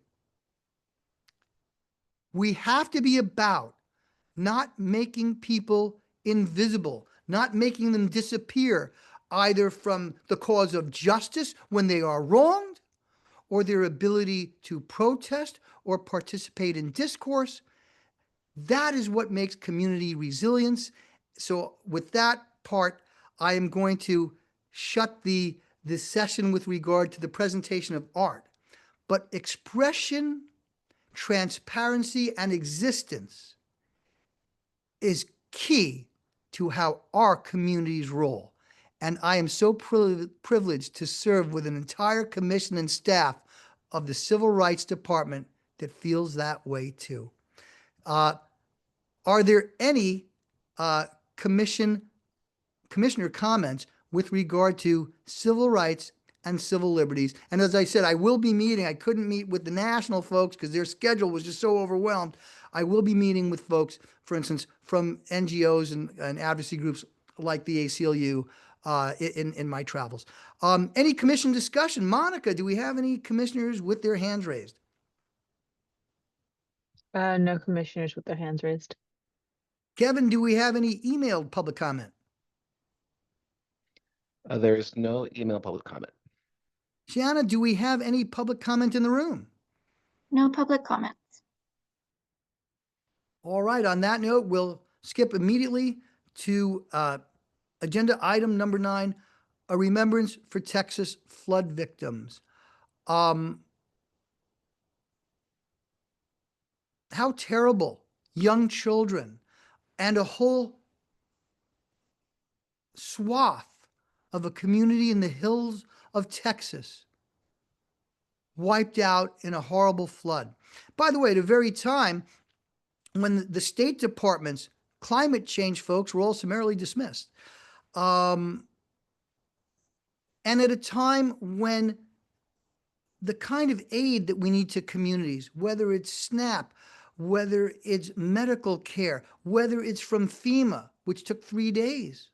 We have to be about not making people invisible, not making them disappear, either from the cause of justice when they are wronged, or their ability to protest or participate in discourse. That is what makes community resilience. So with that part, I am going to shut the session with regard to the presentation of art. But expression, transparency, and existence is key to how our communities roll. And I am so privileged to serve with an entire commission and staff of the Civil Rights Department that feels that way too. Are there any commissioner comments with regard to civil rights and civil liberties? And as I said, I will be meeting. I couldn't meet with the national folks because their schedule was just so overwhelmed. I will be meeting with folks, for instance, from NGOs and advocacy groups like the ACLU in my travels. Any commission discussion? Monica, do we have any commissioners with their hands raised? No commissioners with their hands raised. Kevin, do we have any emailed public comment? There is no email public comment. Shanna, do we have any public comment in the room? No public comments. All right, on that note, we'll skip immediately to agenda item number 9, a remembrance for Texas flood victims. How terrible. Young children and a whole swath of a community in the hills of Texas wiped out in a horrible flood. By the way, at a very time when the State Department's climate change folks were all summarily dismissed. And at a time when the kind of aid that we need to communities, whether it's SNAP, whether it's medical care, whether it's from FEMA, which took 3 days,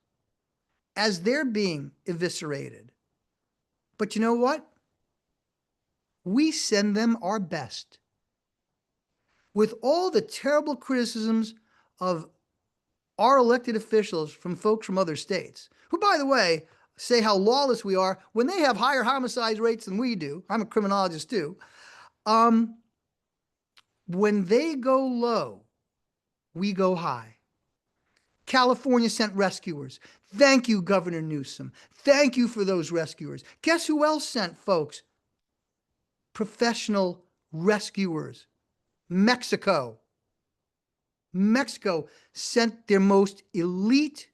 as they're being eviscerated. But you know what? We send them our best. With all the terrible criticisms of our elected officials from folks from other states, who, by the way, say how lawless we are when they have higher homicide rates than we do. I'm a criminologist too. When they go low, we go high. California sent rescuers. Thank you, Governor Newsom. Thank you for those rescuers. Guess who else sent folks? Professional rescuers. Mexico. Mexico sent their most elite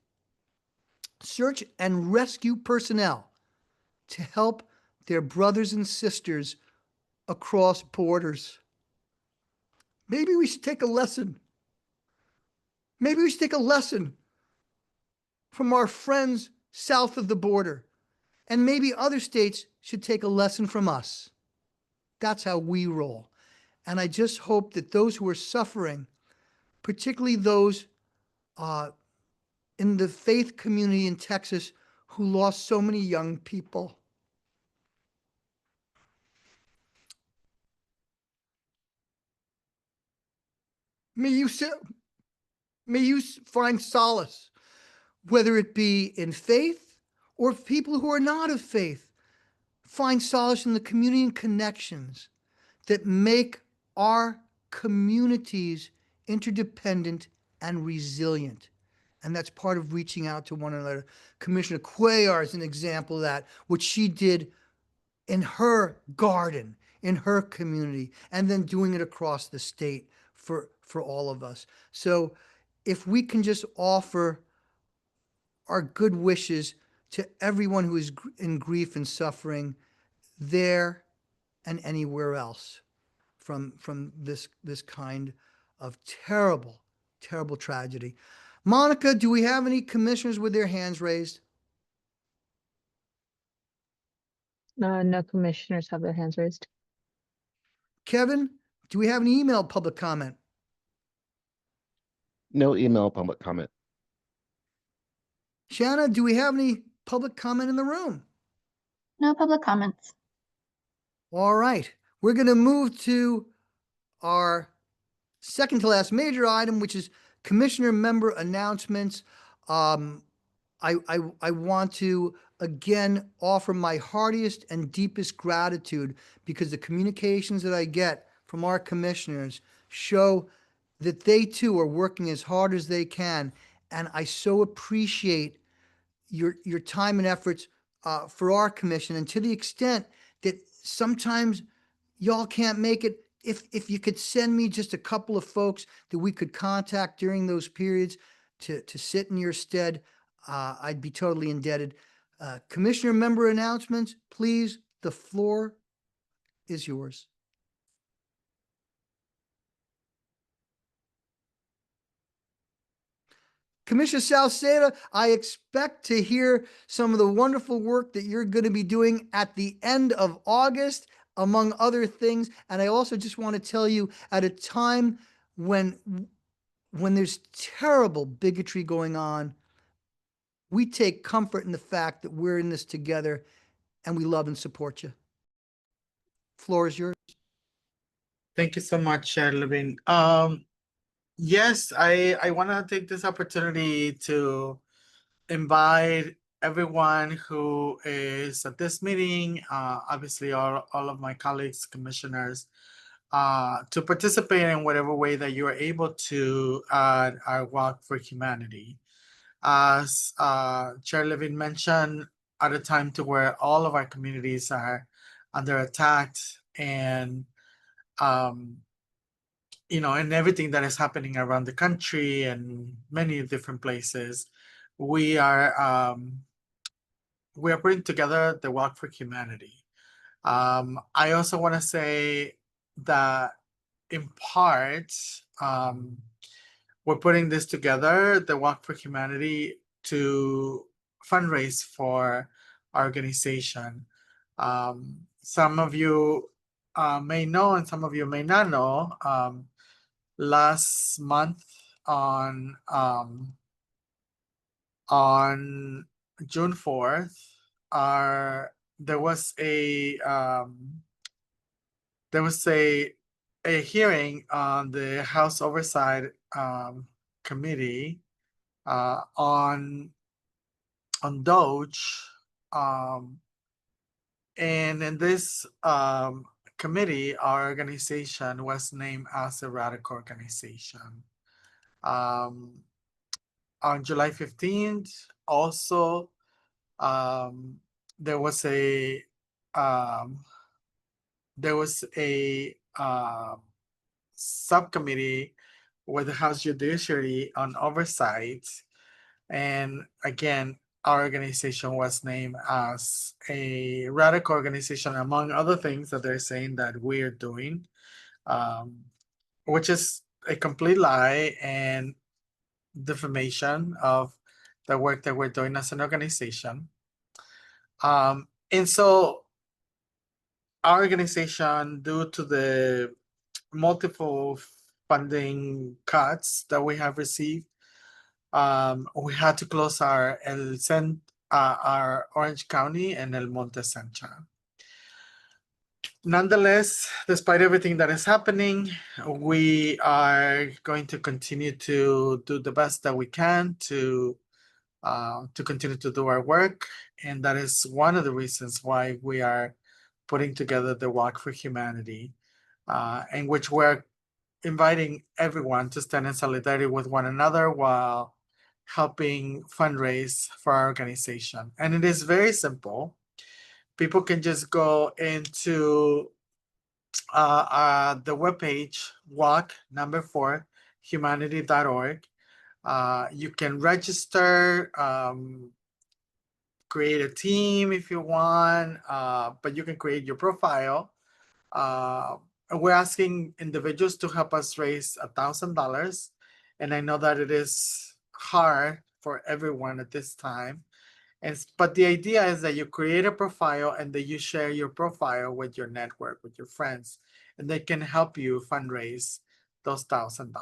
search and rescue personnel to help their brothers and sisters across borders. Maybe we should take a lesson. Maybe we should take a lesson from our friends south of the border. And maybe other states should take a lesson from us. That's how we roll. And I just hope that those who are suffering, particularly those in the faith community in Texas who lost so many young people, may you find solace, whether it be in faith or people who are not of faith, find solace in the community and connections that make our communities interdependent and resilient. And that's part of reaching out to one another. Commissioner Cuellar is an example of that, which she did in her garden, in her community, and then doing it across the state for all of us. So if we can just offer our good wishes to everyone who is in grief and suffering there and anywhere else from this kind of terrible, terrible tragedy. Monica, do we have any commissioners with their hands raised? No commissioners have their hands raised. Kevin, do we have any email public comment? No email public comment. Shanna, do we have any public comment in the room? No public comments. All right, we're going to move to our second to last major item, which is commissioner member announcements. I want to again offer my heartiest and deepest gratitude because the communications that I get from our commissioners show that they too are working as hard as they can. And I so appreciate your time and efforts for our commission. And to the extent that sometimes y'all can't make it, if you could send me just a couple of folks that we could contact during those periods to sit in your stead, I'd be totally indebted. Commissioner member announcements, please, the floor is yours. Commissioner Salceda, I expect to hear some of the wonderful work that you're going to be doing at the end of August, among other things. And I also just want to tell you, at a time when there's terrible bigotry going on, we take comfort in the fact that we're in this together and we love and support you. Floor is yours. Thank you so much, Chair Levin. Yes, I want to take this opportunity to invite everyone who is at this meeting, obviously all of my colleagues, commissioners, to participate in whatever way that you are able to at our Walk for Humanity. As Chair Levin mentioned, at a time to where all of our communities are under attack and and everything that is happening around the country and many different places, we are putting together the Walk for Humanity. I also want to say that in part, we're putting this together, the Walk for Humanity, to fundraise for our organization. Some of you may know and some of you may not know, last month on June 4th, there was a hearing on the House Oversight Committee on DOGE, and in this committee, our organization was named as a radical organization. On July 15th, also, there was a subcommittee with the House Judiciary on Oversight, and again, our organization was named as a radical organization, among other things that they're saying that we're doing, which is a complete lie and defamation of the work that we're doing as an organization. And so our organization, due to the multiple funding cuts that we have received, we had to close our Orange County and El Monte Central. Nonetheless, despite everything that is happening, we are going to continue to do the best that we can to continue to do our work, and that is one of the reasons why we are putting together the Walk for Humanity, in which we're inviting everyone to stand in solidarity with one another while helping fundraise for our organization. And it is very simple. People can just go into the webpage, walk4humanity.org. You can register, create a team if you want, but you can create your profile. We're asking individuals to help us raise $1,000. And I know that it is hard for everyone at this time. But the idea is that you create a profile and that you share your profile with your network, with your friends, and they can help you fundraise those $1,000.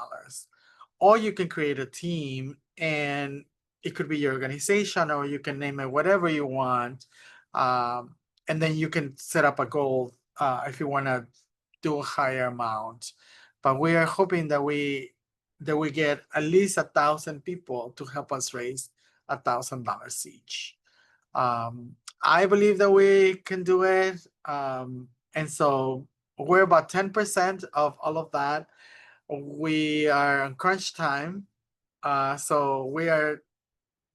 Or you can create a team, and it could be your organization, or you can name it whatever you want. And then you can set up a goal if you want to do a higher amount. But we are hoping that we get at least 1,000 people to help us raise $1,000 each. I believe that we can do it. And so we're about 10% of all of that. We are on crunch time. So we are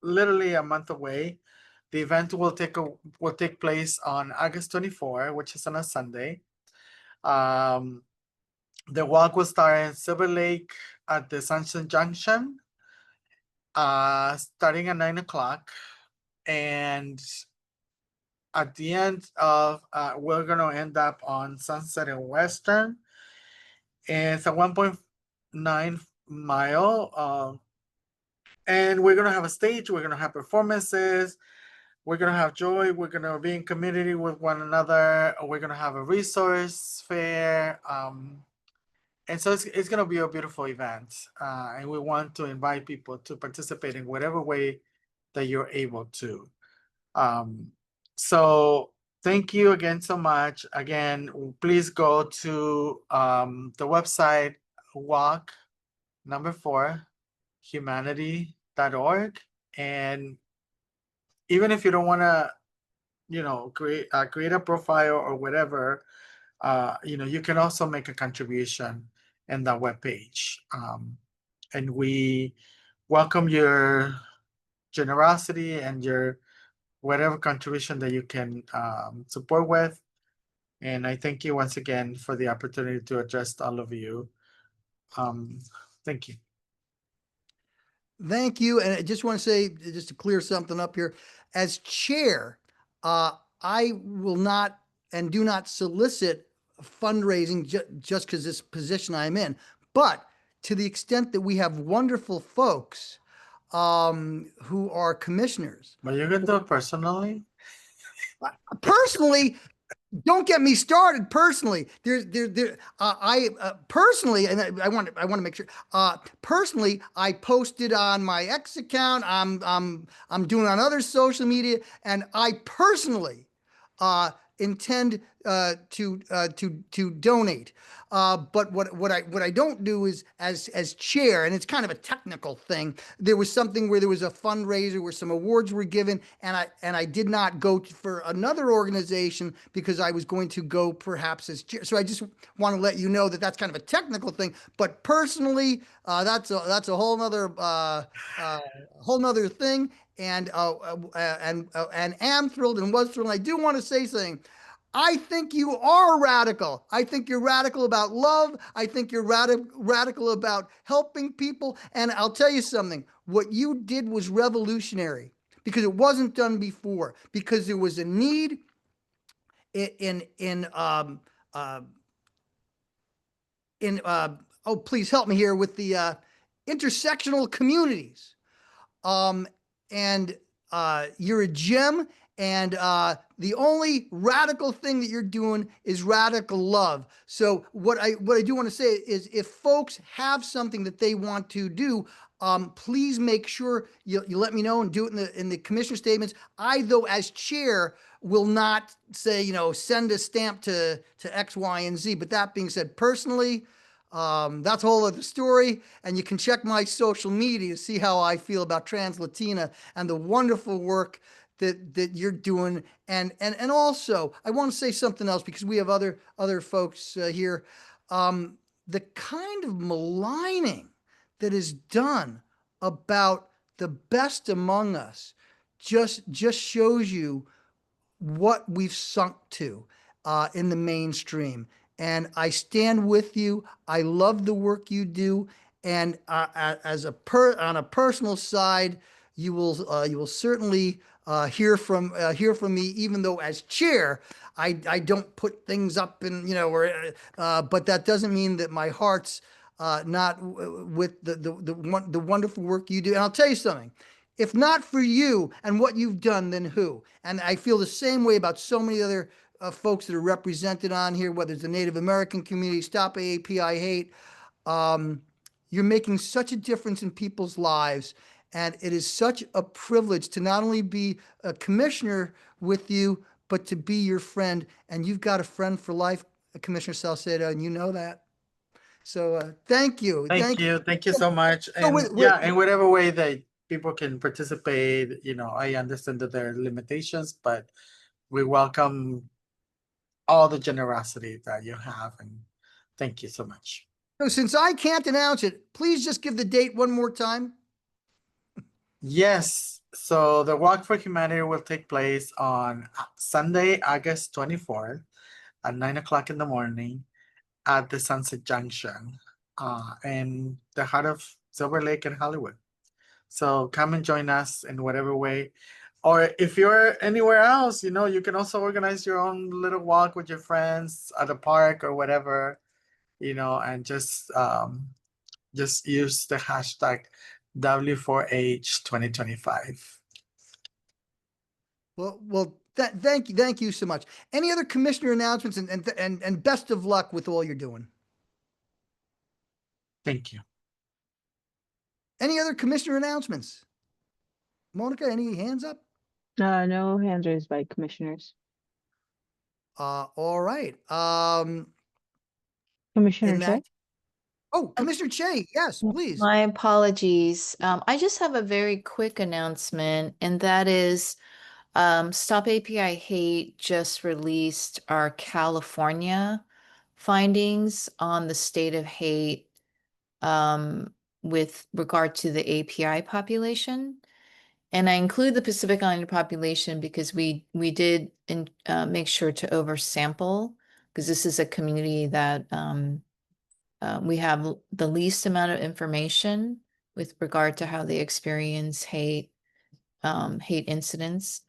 literally a month away. The event will take place on August 24, which is on a Sunday. The walk will start in Silver Lake at the Sunset Junction, starting at 9 o'clock. And at the end of, we're going to end up on Sunset and Western. It's a 1.9 mile. And we're going to have a stage. We're going to have performances. We're going to have joy. We're going to be in community with one another. We're going to have a resource fair. And so it's going to be a beautiful event. And we want to invite people to participate in whatever way that you're able to. So thank you again so much. Again, please go to the website walk4humanity.org. And even if you don't want to, create a profile or whatever, you can also make a contribution in that webpage. And we welcome your generosity and your whatever contribution that you can support with. And I thank you once again for the opportunity to address all of you. Thank you. Thank you. And I just want to say, just to clear something up here, as chair, I will not and do not solicit fundraising just because this position I'm in. But to the extent that we have wonderful folks who are commissioners. But you can do it personally? Personally, don't get me started. Personally, I personally, and I want to make sure. Personally, I posted on my X account. I'm doing on other social media, and I personally intend to donate. But what I don't do is as chair, and it's kind of a technical thing. There was something where there was a fundraiser where some awards were given, and I did not go for another organization because I was going to go perhaps as chair. So I just want to let you know that that's kind of a technical thing. But personally, that's a whole nother thing. And am thrilled and was thrilled. And I do want to say something. I think you are radical. I think you're radical about love. I think you're radical about helping people. And I'll tell you something. What you did was revolutionary because it wasn't done before. Because there was a need oh, please help me here with the intersectional communities. And you're a gem. And the only radical thing that you're doing is radical love. So what I do want to say is if folks have something that they want to do, please make sure you let me know and do it in the commissioner statements. I, though, as chair, will not say, send a stamp to X, Y, and Z. But that being said, personally, that's a whole other story. And you can check my social media to see how I feel about Trans Latina and the wonderful work that you're doing. And also, I want to say something else because we have other folks here. The kind of maligning that is done about the best among us just shows you what we've sunk to in the mainstream. And I stand with you. I love the work you do. And on a personal side, you will certainly hear from me, even though as chair, I don't put things up in, but that doesn't mean that my heart's not with the wonderful work you do. And I'll tell you something, if not for you and what you've done, then who? And I feel the same way about so many other folks that are represented on here, whether it's the Native American community, Stop AAPI Hate. You're making such a difference in people's lives. And it is such a privilege to not only be a commissioner with you, but to be your friend. And you've got a friend for life, Commissioner Salcedo, and you know that. So thank you. Thank you. Thank you so much. So And in whatever way that people can participate. I understand that there are limitations, but we welcome all the generosity that you have, and thank you so much. So since I can't announce it, please just give the date one more time. Yes, so the Walk for Humanity will take place on Sunday, August 24th at 9 o'clock in the morning at the Sunset Junction in the heart of Silver Lake and Hollywood. So come and join us in whatever way. Or if you're anywhere else, you can also organize your own little walk with your friends at a park or whatever, and just use the hashtag W4H 2025. Well, thank you so much. Any other commissioner announcements, and best of luck with all you're doing. Thank you. Any other commissioner announcements? Monica, any hands up? No hands raised by commissioners. All right. Commissioner in Che? that- Oh, Commissioner Che, yes, please. My apologies. I just have a very quick announcement, and that is Stop API Hate just released our California findings on the state of hate with regard to the API population. And I include the Pacific Islander population because we did make sure to oversample, because this is a community that we have the least amount of information with regard to how they experience hate incidents.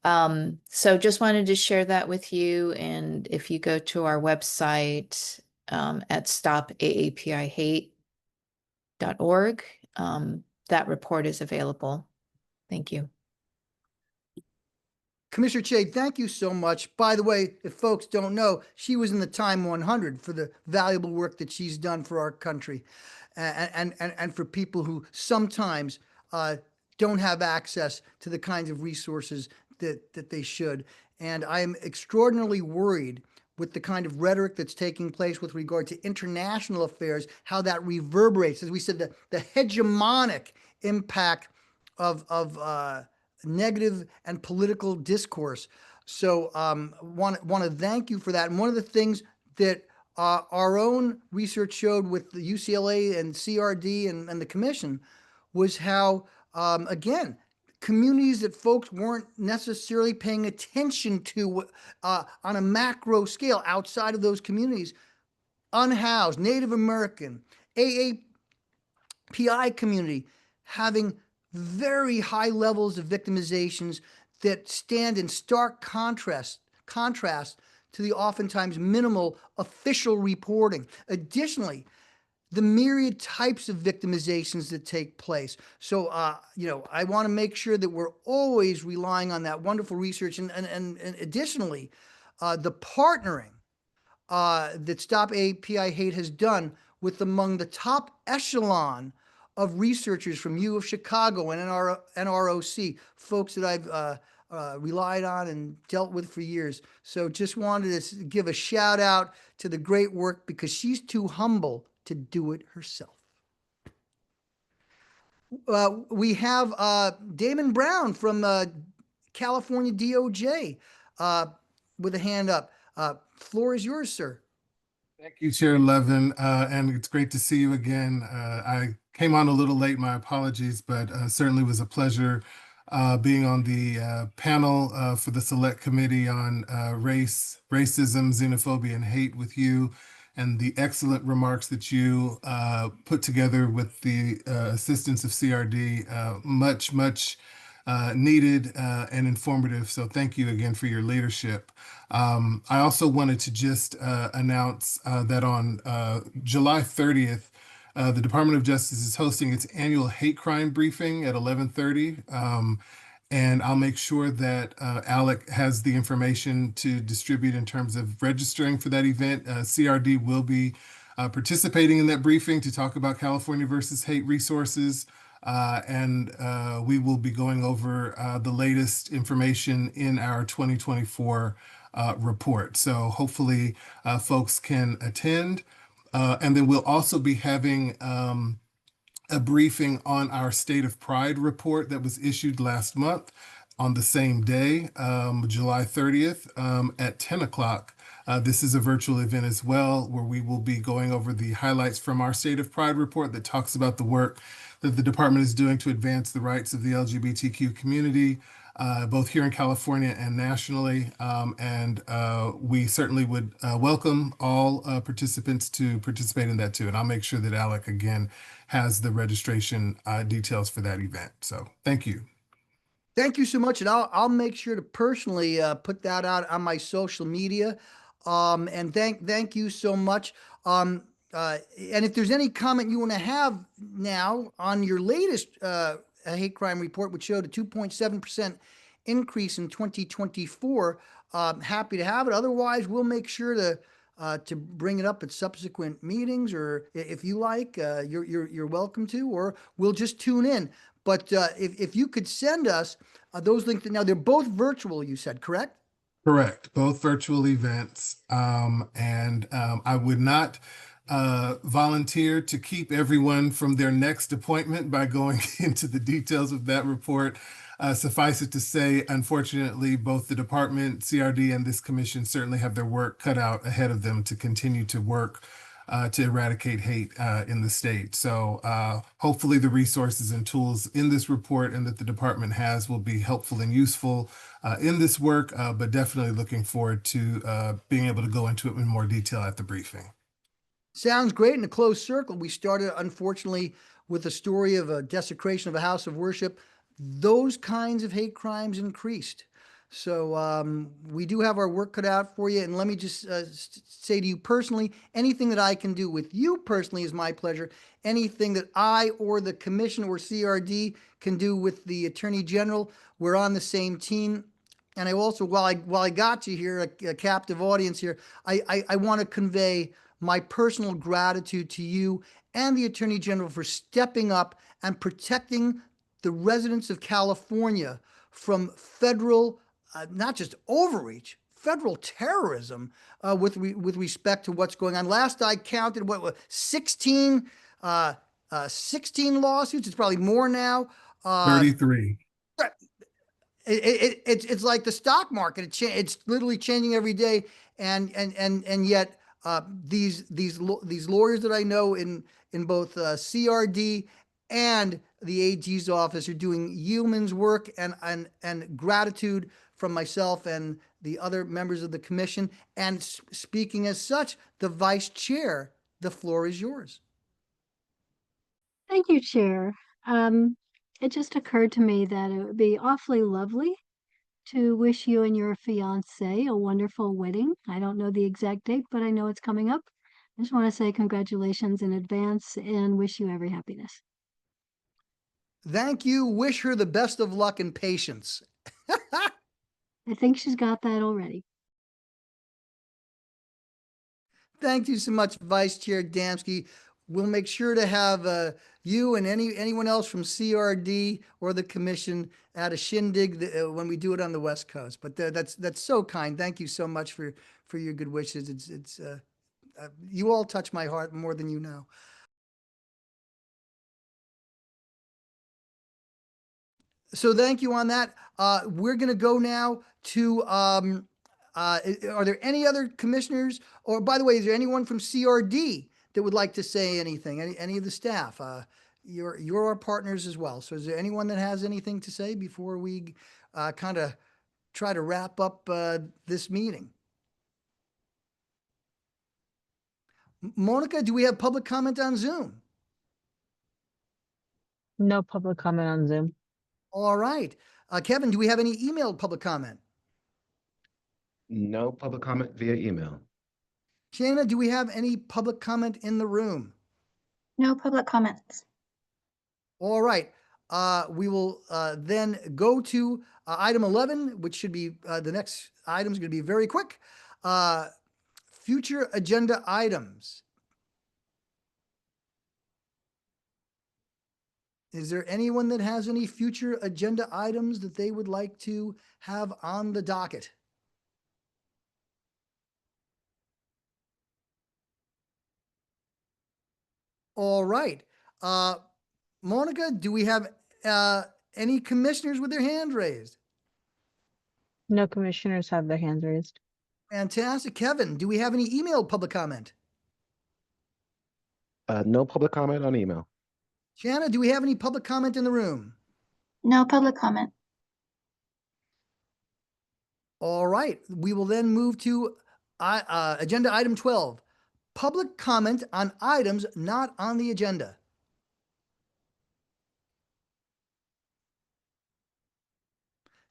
So just wanted to share that with you. And if you go to our website at stopaapihate.org, that report is available. Thank you. Commissioner Che, thank you so much. By the way, if folks don't know, she was in the Time 100 for the valuable work that she's done for our country and for people who sometimes don't have access to the kinds of resources that they should. And I am extraordinarily worried with the kind of rhetoric that's taking place with regard to international affairs, how that reverberates, as we said, the hegemonic impact of negative and political discourse. So want to thank you for that. And one of the things that our own research showed with the UCLA and CRD and the commission was how, again, communities that folks weren't necessarily paying attention to on a macro scale outside of those communities, unhoused, Native American, AAPI community, having very high levels of victimizations that stand in stark contrast to the oftentimes minimal official reporting. Additionally, the myriad types of victimizations that take place. So, I want to make sure that we're always relying on that wonderful research and additionally, the partnering that Stop API Hate has done with among the top echelon of researchers from U of Chicago and NROC, folks that I've relied on and dealt with for years. So just wanted to give a shout out to the great work because she's too humble to do it herself. We have Damon Brown from California DOJ with a hand up. Floor is yours, sir. Thank you, Chair Levin, and it's great to see you again. I came on a little late, my apologies, but certainly was a pleasure being on the panel for the Select Committee on Racism, Xenophobia, and Hate with you, and the excellent remarks that you put together with the assistance of CRD. Much needed and informative. So thank you again for your leadership. I also wanted to just announce that on July 30th, the Department of Justice is hosting its annual hate crime briefing at 11:30. And I'll make sure that Alec has the information to distribute in terms of registering for that event. CRD will be participating in that briefing to talk about California versus hate resources. And we will be going over the latest information in our 2024 report. So hopefully folks can attend. And then we'll also be having a briefing on our State of Pride report that was issued last month on the same day, July 30th, at 10 o'clock. This is a virtual event as well, where we will be going over the highlights from our State of Pride report that talks about the work that the department is doing to advance the rights of the LGBTQ community, both here in California and nationally. We certainly would welcome all participants to participate in that too. And I'll make sure that Alec again has the registration details for that event. So thank you. Thank you so much. And I'll make sure to personally put that out on my social media. And thank you so much. And if there's any comment you want to have now on your latest hate crime report, which showed a 2.7% increase in 2024, happy to have it. Otherwise, we'll make sure to bring it up at subsequent meetings, or if you like, you're welcome to, or we'll just tune in. But if you could send us those links, now they're both virtual, you said, correct? Correct. Both virtual events. I would not volunteer to keep everyone from their next appointment by going into the details of that report. Suffice it to say, unfortunately, both the department, CRD, and this commission certainly have their work cut out ahead of them to continue to work to eradicate hate in the state. So hopefully the resources and tools in this report and that the department has will be helpful and useful in this work, but definitely looking forward to being able to go into it in more detail at the briefing. Sounds great. In a closed circle, we started, unfortunately, with the story of a desecration of a house of worship. Those kinds of hate crimes increased. So we do have our work cut out for you. And let me just say to you personally, anything that I can do with you personally is my pleasure. Anything that I or the commission or CRD can do with the Attorney General, we're on the same team. And I also, while I got you here, a captive audience here, I want to convey my personal gratitude to you and the Attorney General for stepping up and protecting the residents of California from federal, not just overreach, federal terrorism with respect to what's going on. Last I counted, 16 lawsuits. It's probably more now. 33. It's like the stock market. It's literally changing every day, and yet these lawyers that I know in both CRD and the AG's office are doing yeoman's work, and gratitude from myself and the other members of the commission. And speaking as such, the vice chair, the floor is yours. Thank you, Chair. It just occurred to me that it would be awfully lovely to wish you and your fiance a wonderful wedding. I don't know the exact date, but I know it's coming up. I just want to say congratulations in advance and wish you every happiness. Thank you. Wish her the best of luck and patience. I think she's got that already. Thank you so much, Vice Chair Damsky. We'll make sure to have you and anyone else from CRD or the commission at a shindig when we do it on the West Coast. But that's so kind. Thank you so much for your good wishes. It's you all touch my heart more than you know. So thank you on that. We're going to go now to, are there any other commissioners? Or by the way, is there anyone from CRD that would like to say anything? Any of the staff? You're our partners as well. So is there anyone that has anything to say before we kind of try to wrap up this meeting? Monica, do we have public comment on Zoom? No public comment on Zoom. All right. Kevin, do we have any emailed public comment? No public comment via email. Shana, do we have any public comment in the room? No public comments. All right. We will then go to item 11, which should be the next item is going to be very quick. Future agenda items. Is there anyone that has any future agenda items that they would like to have on the docket? All right. Monica, do we have any commissioners with their hand raised? No commissioners have their hands raised. Fantastic. Kevin, do we have any emailed public comment? No public comment on email. Shanna, do we have any public comment in the room? No public comment. All right, we will then move to agenda item 12, public comment on items not on the agenda.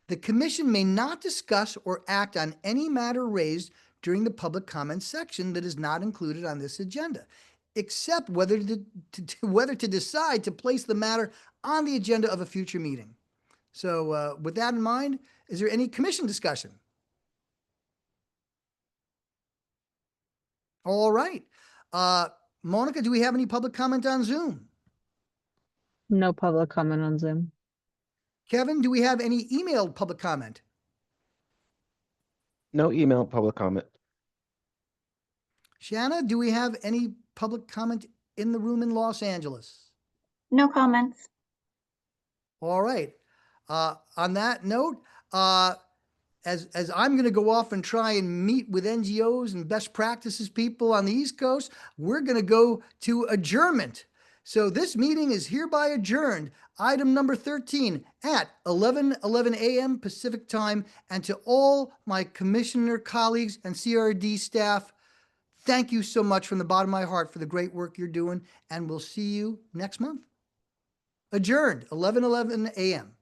The commission may not discuss or act on any matter raised during the public comment section that is not included on this agenda, except whether to decide to place the matter on the agenda of a future meeting. So with that in mind, is there any commission discussion? All right. Monica, do we have any public comment on Zoom? No public comment on Zoom. Kevin, do we have any emailed public comment? No email public comment. Shanna, do we have any public comment in the room in Los Angeles? No comments. All right. On that note, as I'm going to go off and try and meet with NGOs and best practices people on the East Coast, we're going to go to adjournment. So this meeting is hereby adjourned. Item number 13 at 11:11 a.m. Pacific time. And to all my commissioner colleagues and CRD staff, thank you so much from the bottom of my heart for the great work you're doing. And we'll see you next month. Adjourned, 11:11 a.m.